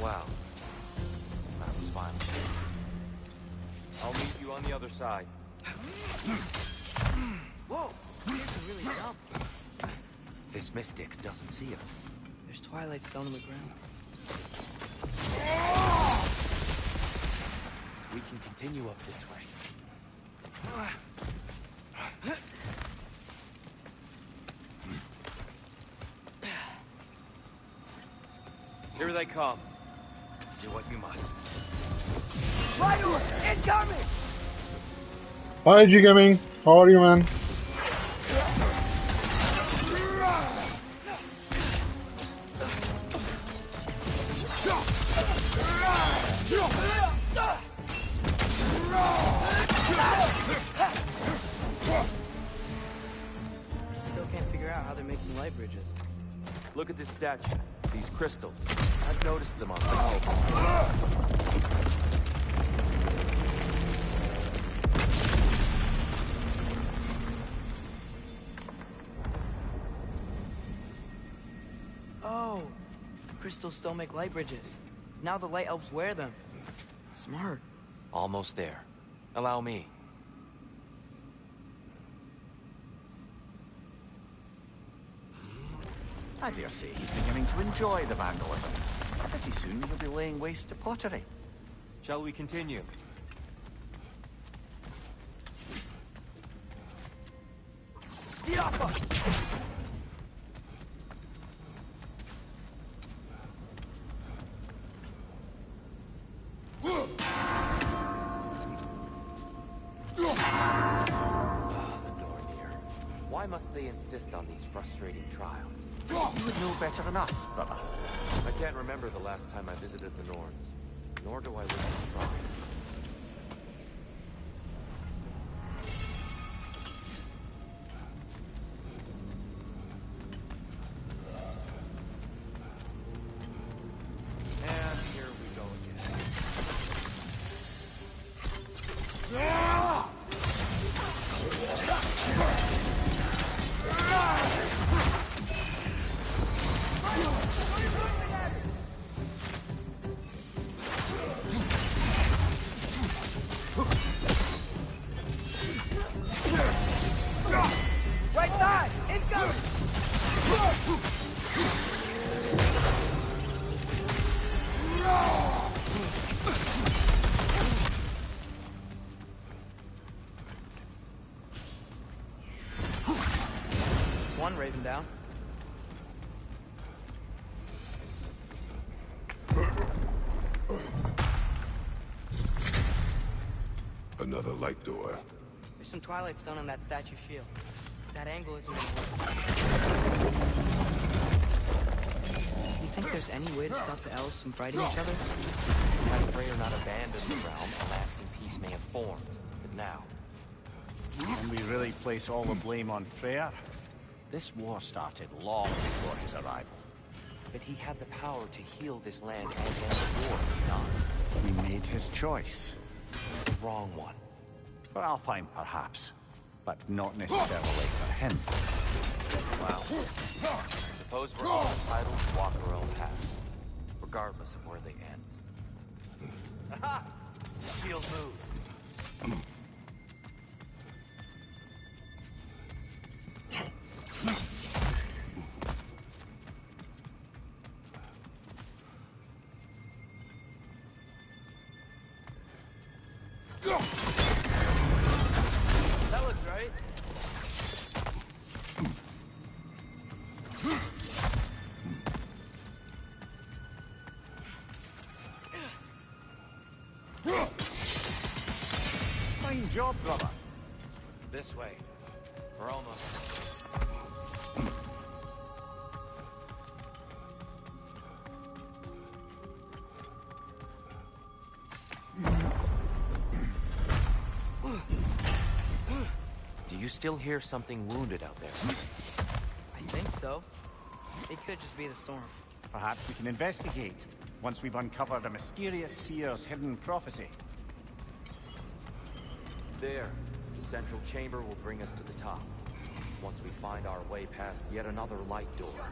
Wow. That was fun. I'll meet you on the other side. Whoa! This is really dumb. This mystic doesn't see us. There's Twilight Stone on the ground. We can continue up this way. Here they come. Do what you must. Rider! Incoming! Hi, G Gaming. How are you, man? I still can't figure out how they're making light bridges. Look at this statue. These crystals. I've noticed them on the elves. Oh! Crystals still make light bridges. Now the Light Elves wear them. Smart. Almost there. Allow me. I dare say he's beginning to enjoy the vandalism. Pretty soon he'll be laying waste to pottery. Shall we continue? Why must they insist on these frustrating trials? You would know better than us, brother. I can't remember the last time I visited the Norns, nor do I wish to try. And here we go again. Right side! Incoming! One Raven down. Another light door. There's some Twilight Stone on that statue shield. That angle isn't gonna work. You think there's any way to stop the elves from fighting each other? Had Freyr not abandoned the realm, a lasting peace may have formed. But now, Can we really place all the blame on Freyr? This war started long before his arrival. But he had the power to heal this land and end the war, did he not? He made his choice. The wrong one. For Alfheim, perhaps. But not necessarily for him. Wow. I suppose we're all entitled to walk our own path, regardless of where they end. Aha! Shield move. That looks right. Fine job, brother. This way. We're almost. Do you still hear something wounded out there? I think so. It could just be the storm. Perhaps we can investigate, once we've uncovered a mysterious seer's hidden prophecy. There. The central chamber will bring us to the top. Once we find our way past yet another light door.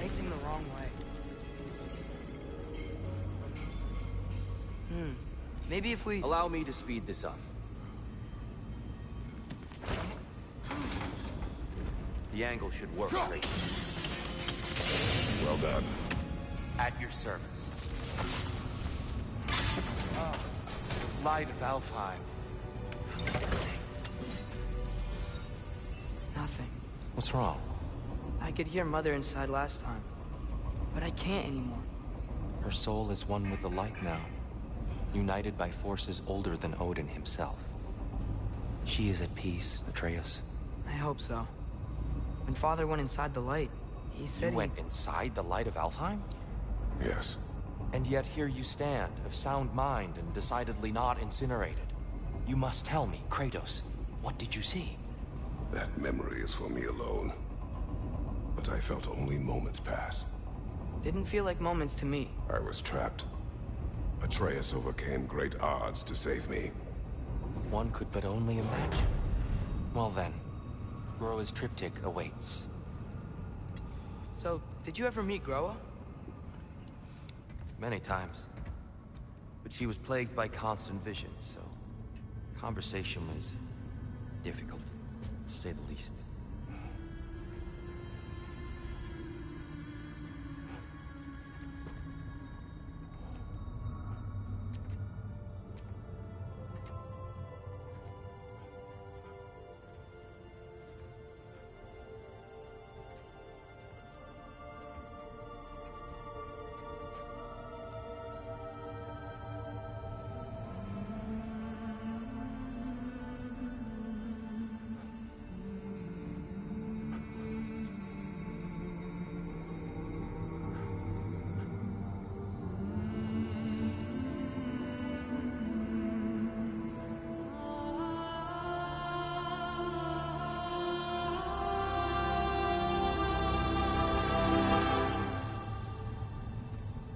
Facing the wrong way. Maybe if we... Allow me to speed this up. The angle should work, great. Well done. At your service. Light of Alfheim. Nothing. What's wrong? I could hear Mother inside last time, but I can't anymore. Her soul is one with the light now, united by forces older than Odin himself. She is at peace, Atreus. I hope so. When Father went inside the light, he said You went inside the light of Alfheim? Yes. And yet here you stand, of sound mind and decidedly not incinerated. You must tell me, Kratos, what did you see? That memory is for me alone. But I felt only moments pass. Didn't feel like moments to me. I was trapped. Atreus overcame great odds to save me. One could but only imagine. Well then, Groa's triptych awaits. So, did you ever meet Groa? Many times. But she was plagued by constant visions, so conversation was difficult, to say the least.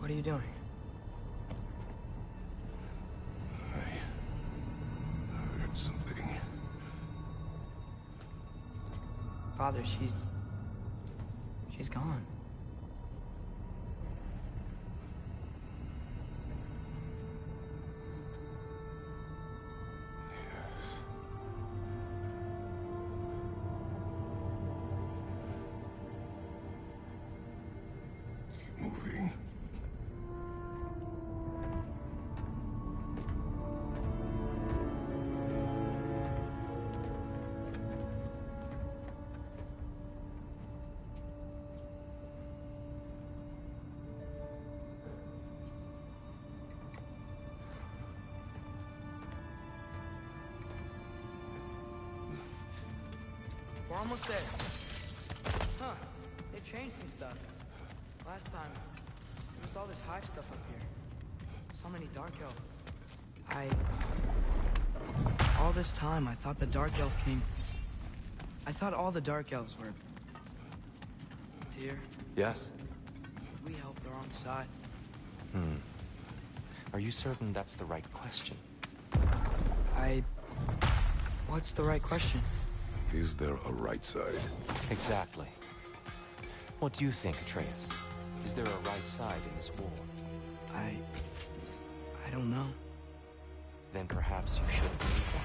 What are you doing? I heard something. Father, she's gone. Keep moving. We're almost there. Huh. They changed some stuff. Last time, it was all this hive stuff up here? So many dark elves. All this time, I thought the dark elf king... I thought all the dark elves were... Tyr, Yes? we helped the wrong side. Are you certain that's the right question? What's the right question? Is there a right side? Exactly. What do you think, Atreus? Is there a right side in this war? I don't know. Then perhaps you should believe one.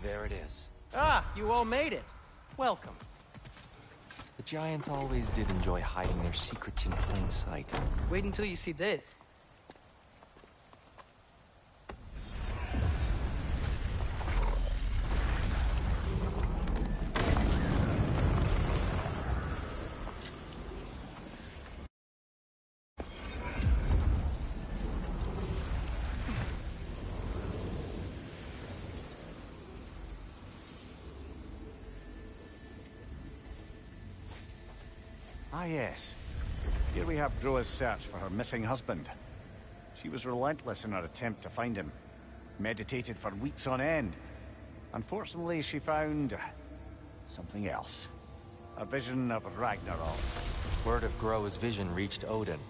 There it is. Ah, you all made it. Welcome. The giants always did enjoy hiding their secrets in plain sight. Wait until you see this. Ah, yes. Here we have Groa's search for her missing husband. She was relentless in her attempt to find him. Meditated for weeks on end. Unfortunately, she found... something else. A vision of Ragnarok. Word of Groa's vision reached Odin.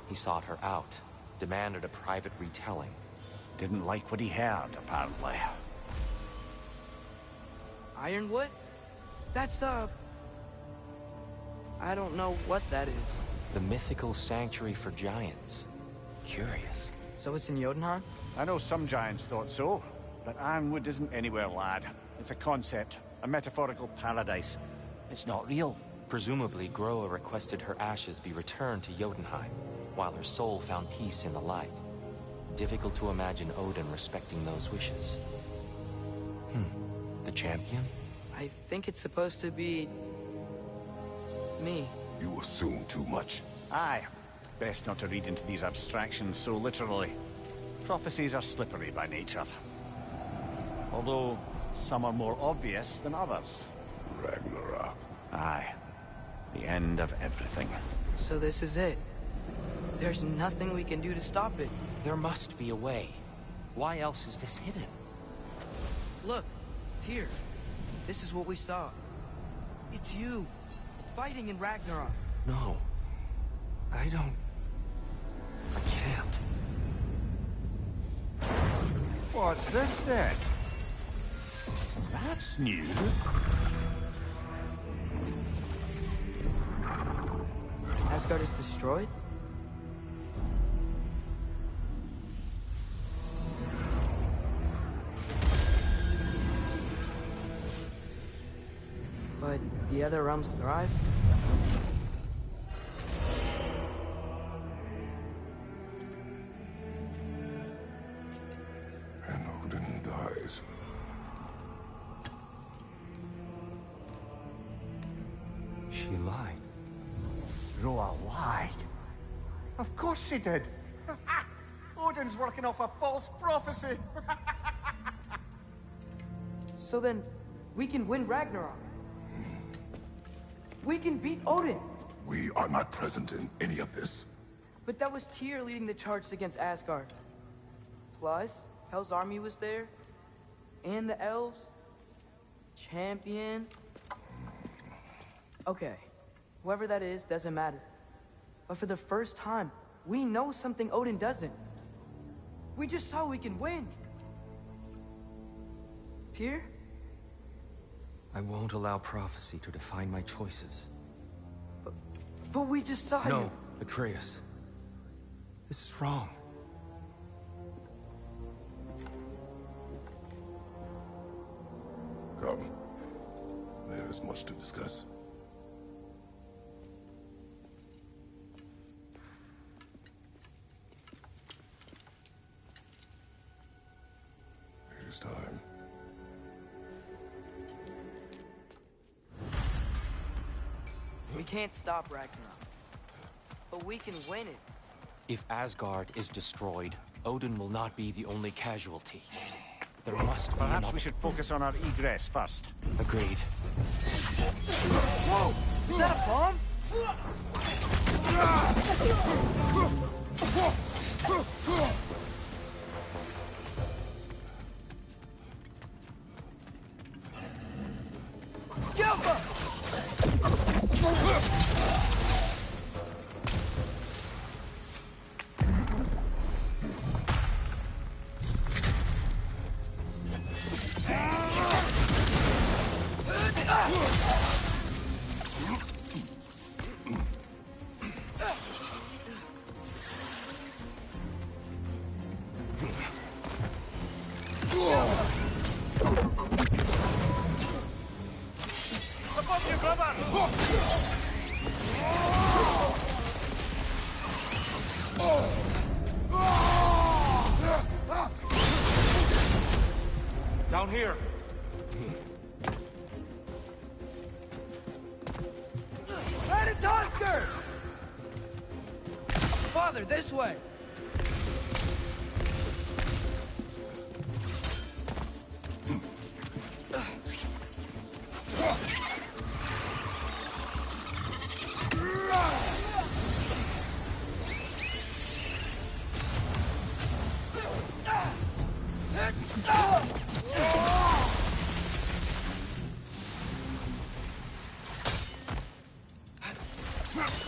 He sought her out, demanded a private retelling. Didn't like what he heard, apparently. Ironwood? That's the... I don't know what that is. The mythical sanctuary for giants. Curious. So it's in Jotunheim? I know some giants thought so, but Ironwood isn't anywhere, lad. It's a concept, a metaphorical paradise. It's not real. Presumably, Groa requested her ashes be returned to Jotunheim, while her soul found peace in the light. Difficult to imagine Odin respecting those wishes. The champion? I think it's supposed to be... me. You assume too much. Aye. Best not to read into these abstractions so literally. Prophecies are slippery by nature. Although, some are more obvious than others. Ragnarok. Aye. The end of everything. So this is it. There's nothing we can do to stop it. There must be a way. Why else is this hidden? Look, Tyr. This is what we saw. It's you, fighting in Ragnarok. No. I don't... I can't. What's this then? That's new. Asgard is destroyed? But the other realms thrive? And Odin dies. She lied. Groa lied. Of course she did. Odin's working off a false prophecy. So then, we can win Ragnarok. We can beat Odin. We are not present in any of this. But that was Tyr leading the charge against Asgard. Plus, Hell's army was there. And the elves. Champion. Okay. Whoever that is, doesn't matter. But for the first time, we know something Odin doesn't. We just saw we can win. Tyr? I won't allow prophecy to define my choices. But we just saw you. No, Atreus. This is wrong. Come. There is much to discuss. It is time. We can't stop Ragnarok. But we can win it. If Asgard is destroyed, Odin will not be the only casualty. There must be Perhaps another... we should focus on our egress first. Agreed. Whoa! Is that a bomb? Down here. Tusker! Father, this way!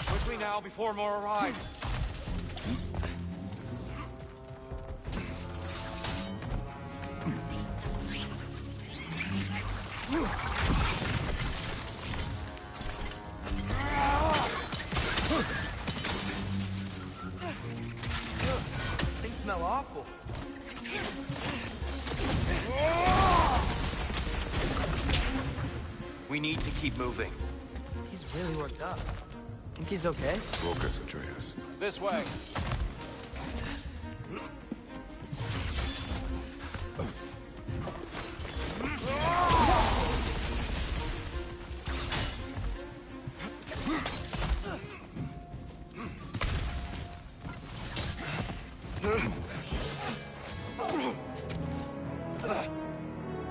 Quickly now, before more arrive. Things smell awful. We need to keep moving. He's really worked up. Think he's okay? Focus, Atreus. This way.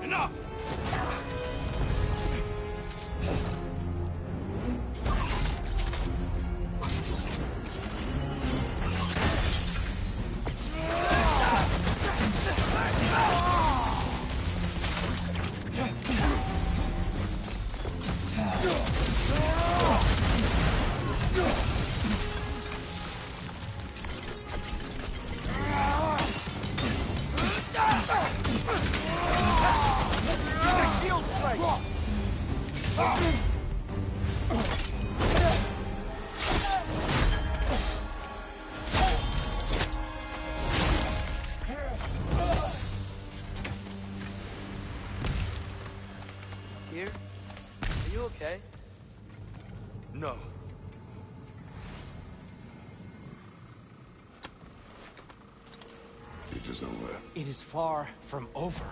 Enough! Here? Are you okay? No. It is over. It is far from over.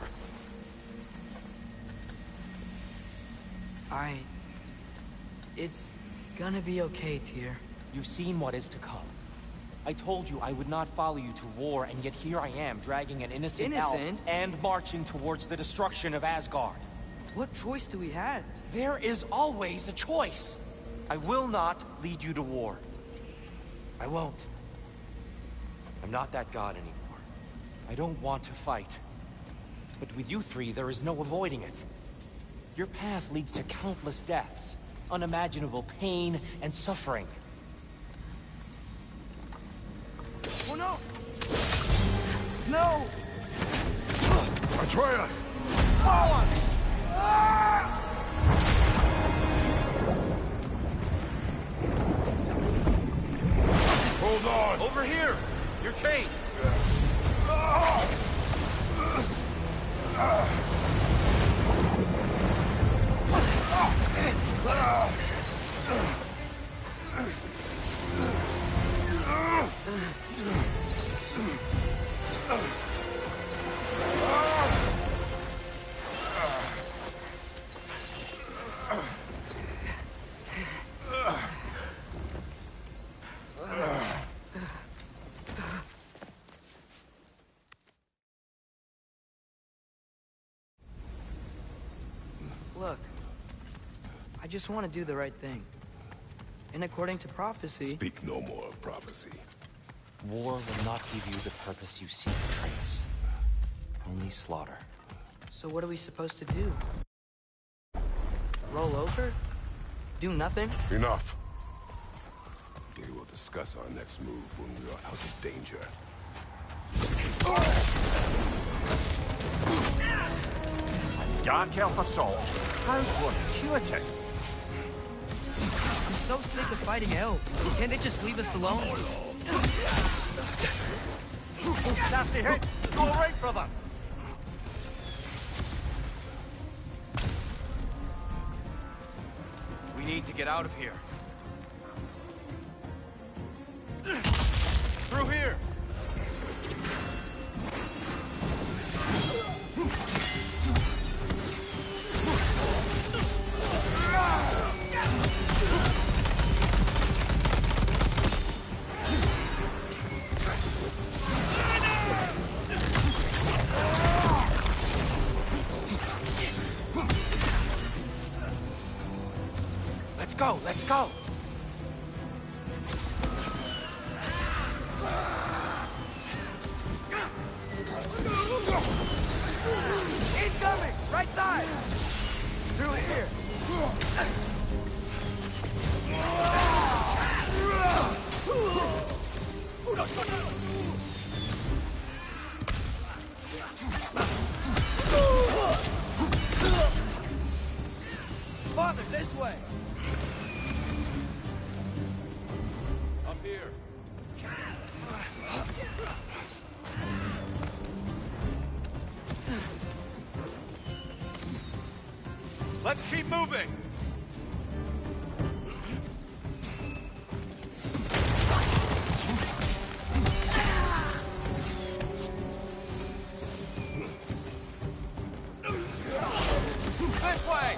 It's gonna be okay, Tyr. You've seen what is to come. I told you I would not follow you to war, and yet here I am, dragging an innocent elf Innocent? and marching towards the destruction of Asgard. What choice do we have? There is always a choice. I will not lead you to war. I won't. I'm not that god anymore. I don't want to fight. But with you three, there is no avoiding it. Your path leads to countless deaths, unimaginable pain and suffering. Oh no! No! Atreus! Hold on! Over here! Your chain! Look, I just want to do the right thing. And according to prophecy... Speak no more of prophecy. War will not give you the purpose you seek, Atreus. Only slaughter. So what are we supposed to do? Roll over? Do nothing? Enough. We will discuss our next move when we are out of danger. Dark Elf assault. How fortuitous. I'm so sick of fighting elves. Can't they just leave us alone? Nasty hit. Go right, brother. We need to get out of here. Through here! Let's go! Let's go! Incoming! Right side! Through here! Father, this way! Up here. Let's keep moving! This way!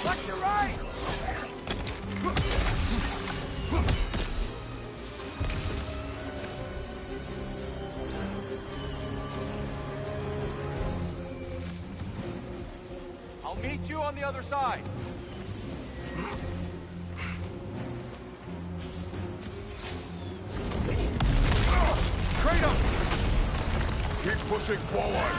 Watch your right! I'll meet you on the other side. Kratos! Keep pushing forward!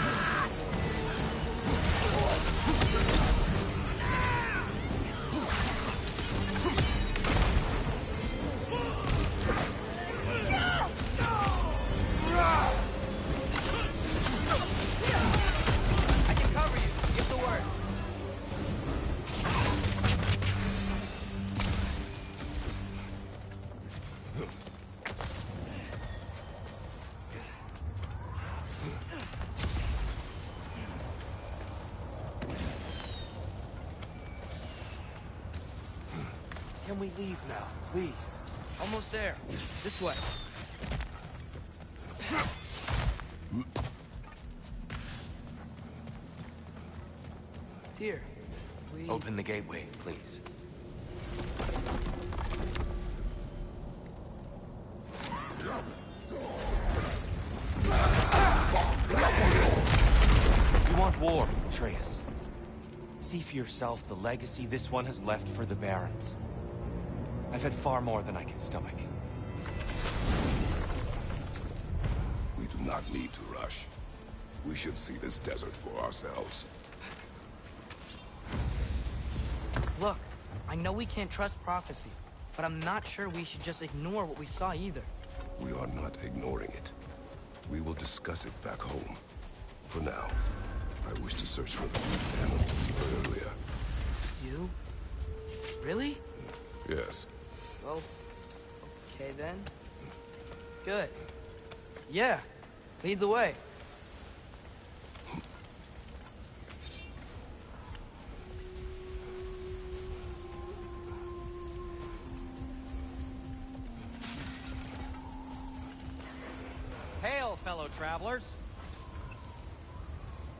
I can cover you. Give the word. Can we leave now, please? Almost there. This way. Here. Open the gateway, please. You want war, Atreus. See for yourself the legacy this one has left for the Barons. I've had far more than I can stomach. We do not need to rush. We should see this desert for ourselves. Look, I know we can't trust prophecy, but I'm not sure we should just ignore what we saw either. We are not ignoring it. We will discuss it back home. For now, I wish to search for the panel earlier. You? Really? Yes. Well, okay then. Good. Yeah, lead the way. Hail, fellow travelers.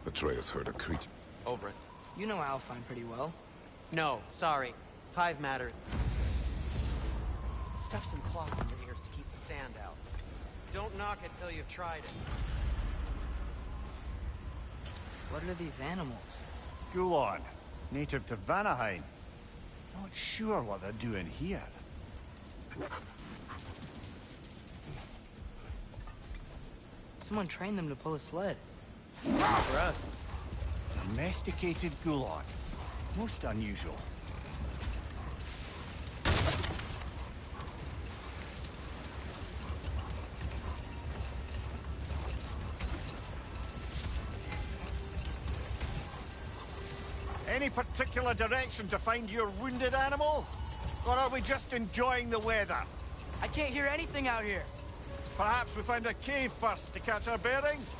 Atreus heard a creature. Over it. You know Alfine pretty well. No, sorry. Hive matter. Stuff some cloth in your ears to keep the sand out. Don't knock it till you've tried it. What are these animals? Gulon, native to Vanaheim. Not sure what they're doing here. Someone trained them to pull a sled. For us. Domesticated Gulon. Most unusual. Any particular direction to find your wounded animal? Or are we just enjoying the weather? I can't hear anything out here. Perhaps we find a cave first to catch our bearings?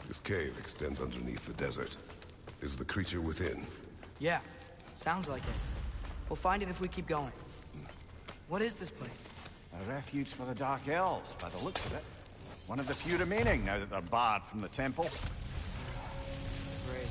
This cave extends underneath the desert. Is the creature within? Yeah, sounds like it. We'll find it if we keep going. What is this place? A refuge for the Dark Elves, by the looks of it. One of the few remaining now that they're barred from the temple. Great.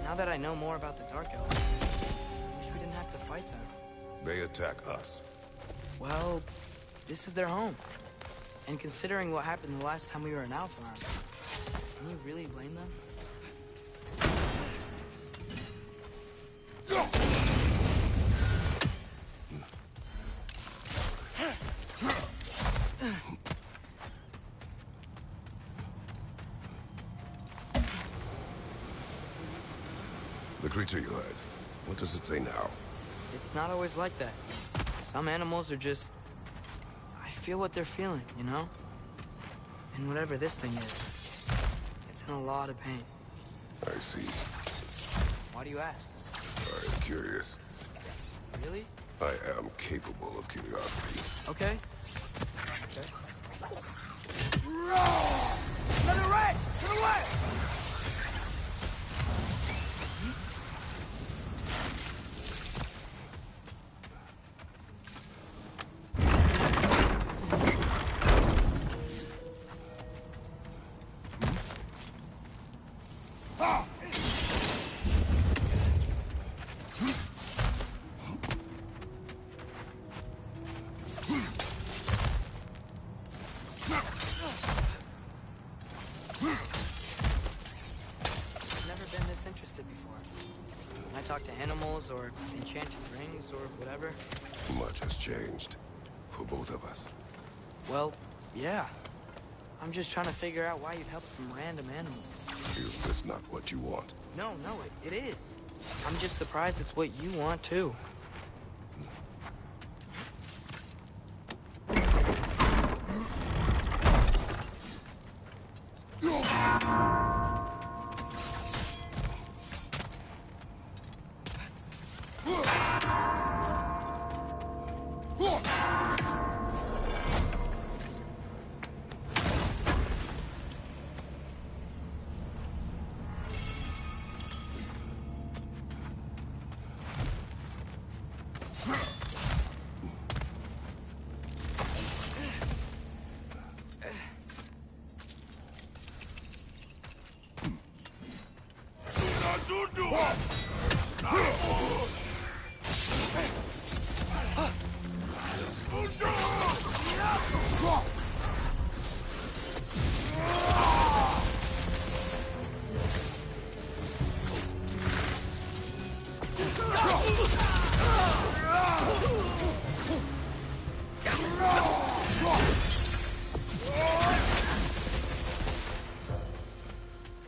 Now that I know more about the Dark Elves, I wish we didn't have to fight them. They attack us. Well, this is their home. And considering what happened the last time we were in Alfheim, can you really blame them? The creature you heard, what does it say now? It's not always like that. Some animals are just... I feel what they're feeling, you know? And whatever this thing is, it's in a lot of pain. I see. Why do you ask? I'm curious. Really? I am capable of curiosity. Okay. Let it rest! Get away! Or enchanted rings, or whatever. Much has changed. For both of us. Well, yeah. I'm just trying to figure out why you'd help some random animal. Is this not what you want? No, it is. I'm just surprised it's what you want, too. Are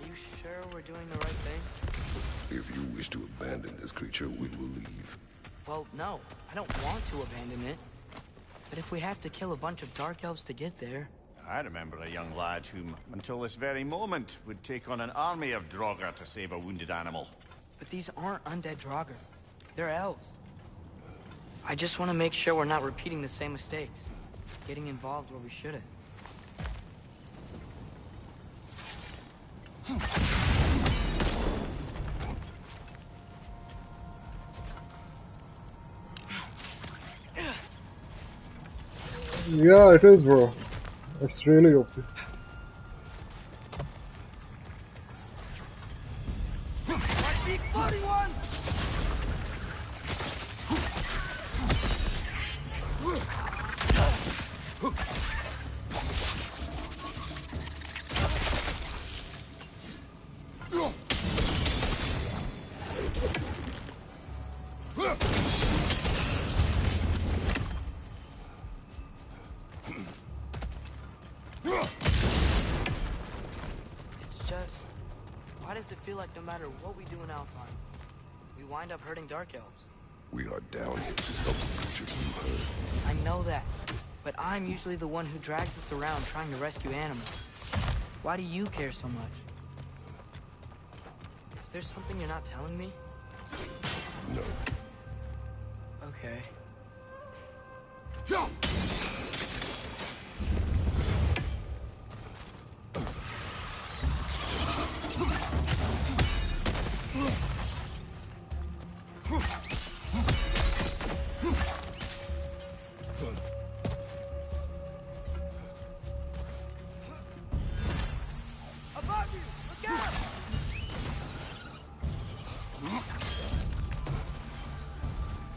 you sure we're doing the right thing? If you wish to abandon this creature, we will leave. Well, no. I don't want to abandon it. But if we have to kill a bunch of Dark Elves to get there... I remember a young lad whom, until this very moment, would take on an army of Draugr to save a wounded animal. But these aren't undead Draugr. They're elves. I just want to make sure we're not repeating the same mistakes. Getting involved where we shouldn't. Yeah, it is, bro. It's really okay. It's just... Why does it feel like no matter what we do in Alfheim, we wind up hurting Dark Elves? We are down here to help the creatures you hurt. I know that, but I'm usually the one who drags us around trying to rescue animals. Why do you care so much? Is there something you're not telling me? No. Okay. Above you! Look out!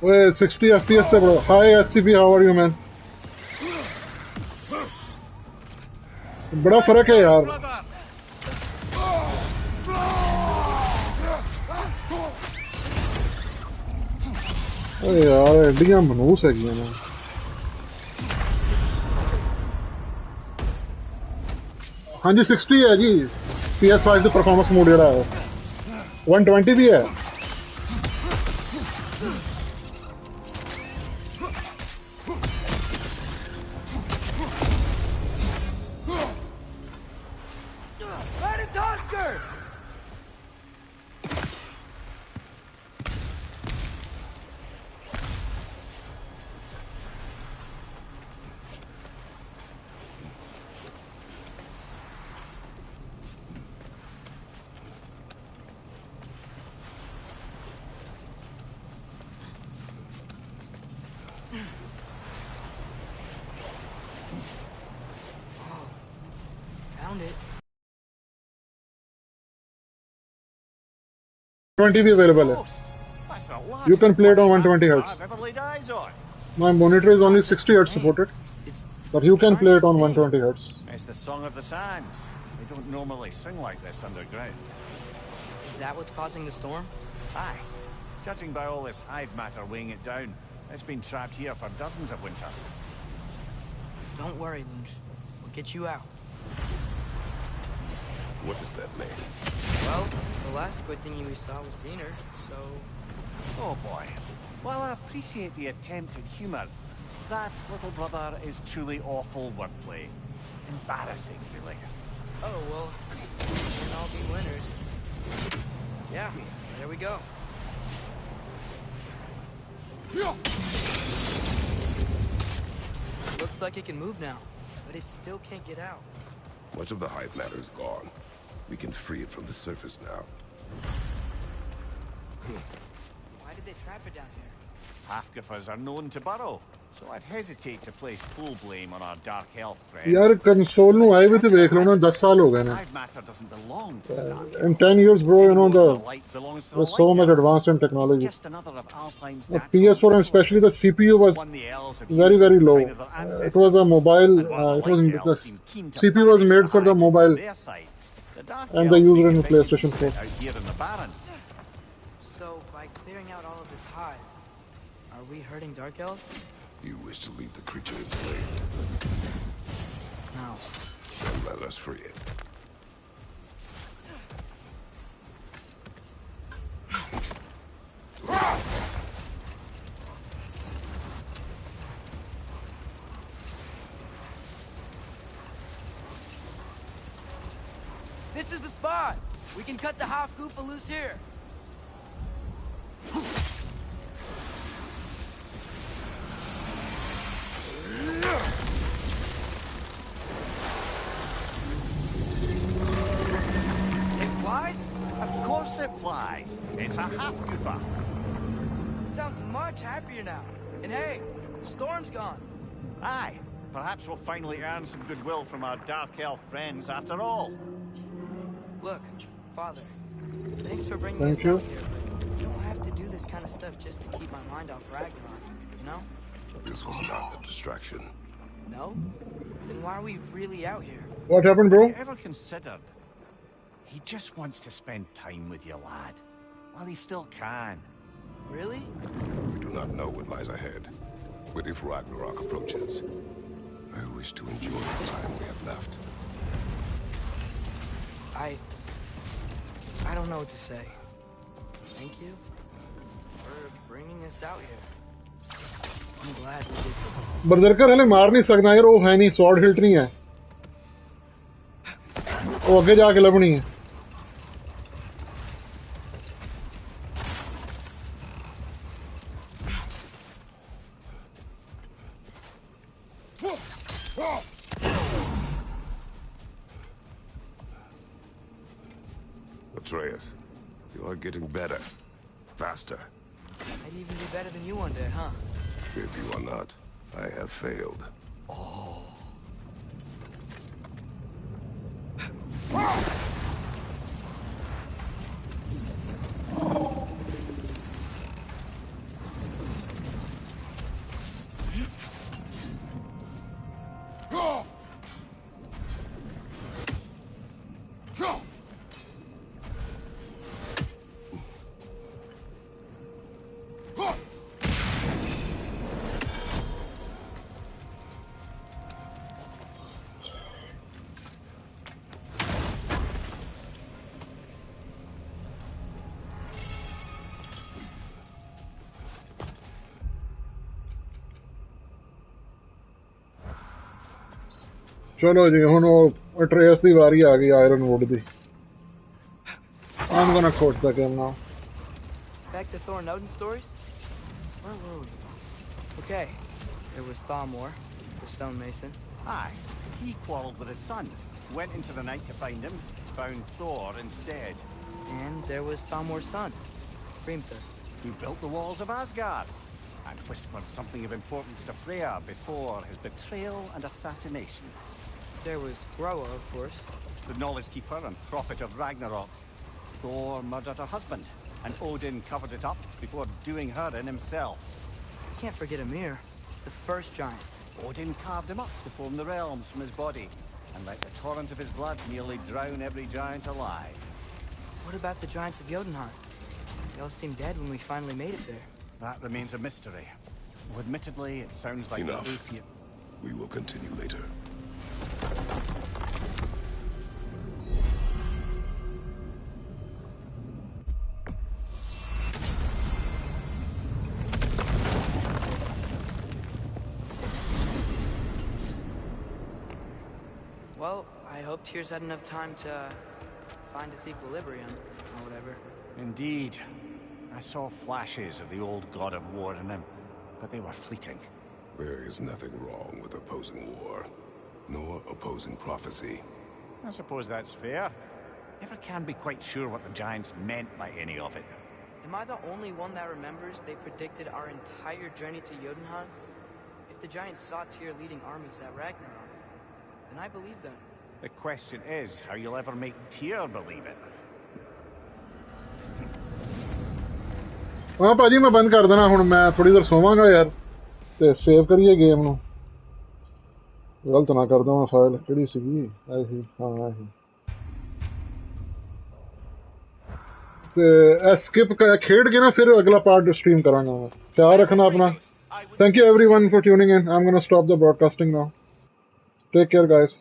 Wait, 60 FPS है bro. Hi SCP, how are you man? बड़ा फर्क है यार. अरे यार एडियां मनूस है क्या ना? हाँ जी 60 है जी. PS5 से परफॉर्मेंस मोड जरा है. 120 भी है. Found it. 120 भी available है. You can play it on 120 Hz. My monitor is only 60 Hz supported, but you can play it on 120 Hz. It's the Song of the Sands. They don't normally sing like this underground. Is that what's causing the storm? Aye. Judging by all this hive matter weighing it down, it's been trapped here for dozens of winters. Don't worry, Lunch. We'll get you out. What does that mean? Well, the last squid thingy we saw was Diener, so... Oh boy. While I appreciate the attempt at humour, that, little brother, is truly awful wordplay. Embarrassing, really. Oh, well, we can all be winners. Yeah, there we go. Looks like it can move now, but it still can't get out. Much of the hive matter is gone. We can free it from the surface now. Why did they trap it down here? Half-goofers are known to burrow, so I'd hesitate to place full blame on our dark elf यार friends. Console नु आए भी तो देख लो ना 10 साल हो गए ना. Live matter doesn't belong to the dark In elves. 10 years, bro, you know Any more than the light belongs to the there's so light much elves. advanced in technology. Just another of Alpine's The natural PS4 and especially the resources. CPU was One the elves have very used very since the low. time of their It ancestors. was a mobile. And while It the was light the elves seem keen to CPU was banish made the for the high mobile, from their side, the dark and they elves use it may in effectively PlayStation 4. sit out here in the Barrens. So, by clearing out all of this hive, are we hurting Dark Elves? You wish to leave the creature enslaved. No. Then let us free it. This is the spot! We can cut the half goofa loose here. It flies? Of course it flies. It's a half-goofer. Sounds much happier now. And hey, the storm's gone. Aye, perhaps we'll finally earn some goodwill from our dark elf friends after all. Look, Father, thanks for bringing Thank us you. out here, but you don't have to do this kind of stuff just to keep my mind off Ragnarok, you know? This was not a distraction. No? Then why are we really out here? What happened, Have bro? you ever considered? He just wants to spend time with you, lad. While he still can. Really? We do not know what lies ahead. But if Ragnarok approaches, I wish to enjoy the time we have left. I don't know what to say. Thank you for bringing us out here. I'm glad we did this. बर्जरकर हले मार नहीं सकना यार, वो है नहीं, sword hilt नहीं है, वो आगे जाके लबनी है. Atreus, you are getting better. Faster. I'd even be better than you one day, huh? If you are not, I have failed. चलो जी, हुन वो अट्रेस दी वारी आ गई iron would the. I'm gonna quote the game now. Back to Thor and Odin stories? Where were we? Okay, there was Thalmor, the stonemason. Aye, he quarreled with his son. Went into the night to find him, found Thor instead. And there was Thalmor's son, Grimthur. Who built the walls of Asgard. And whispered something of importance to Freya before his betrayal and assassination. There was Groa, of course. The knowledge keeper and prophet of Ragnarok. Thor murdered her husband, and Odin covered it up before doing her in himself. Can't forget Ymir, the first giant. Odin carved him up to form the realms from his body, and let the torrent of his blood nearly drown every giant alive. What about the giants of Jotunheim? They all seemed dead when we finally made it there. That remains a mystery. Though admittedly, it sounds like Enough. the Aesir... We will continue later. Well, I hope Tyr's had enough time to find its equilibrium, or whatever. Indeed. I saw flashes of the old god of war in him, but they were fleeting. There is nothing wrong with opposing war, nor opposing prophecy. I suppose that's fair. Never can be quite sure what the Giants meant by any of it. Am I the only one that remembers they predicted our entire journey to Jotunheim? If the giants saw Tyr leading armies at Ragnarok, then I believe them. The question is how you'll ever make Tyr believe it. हाँ भाजी मैं बंद कर देना हुण मैं थोड़ी देर सोवांगा यार ते सेव करिए गेम नूं गलत ना कर दवां फाइल किहड़ी सीगी आई ही हाँ आई ही ते स्किप खेड के ना फिर अगला पार्ट स्ट्रीम करांगा मैं ख्याल रखना अपना thank you everyone for tuning in I am gonna stop the broadcasting now take care guys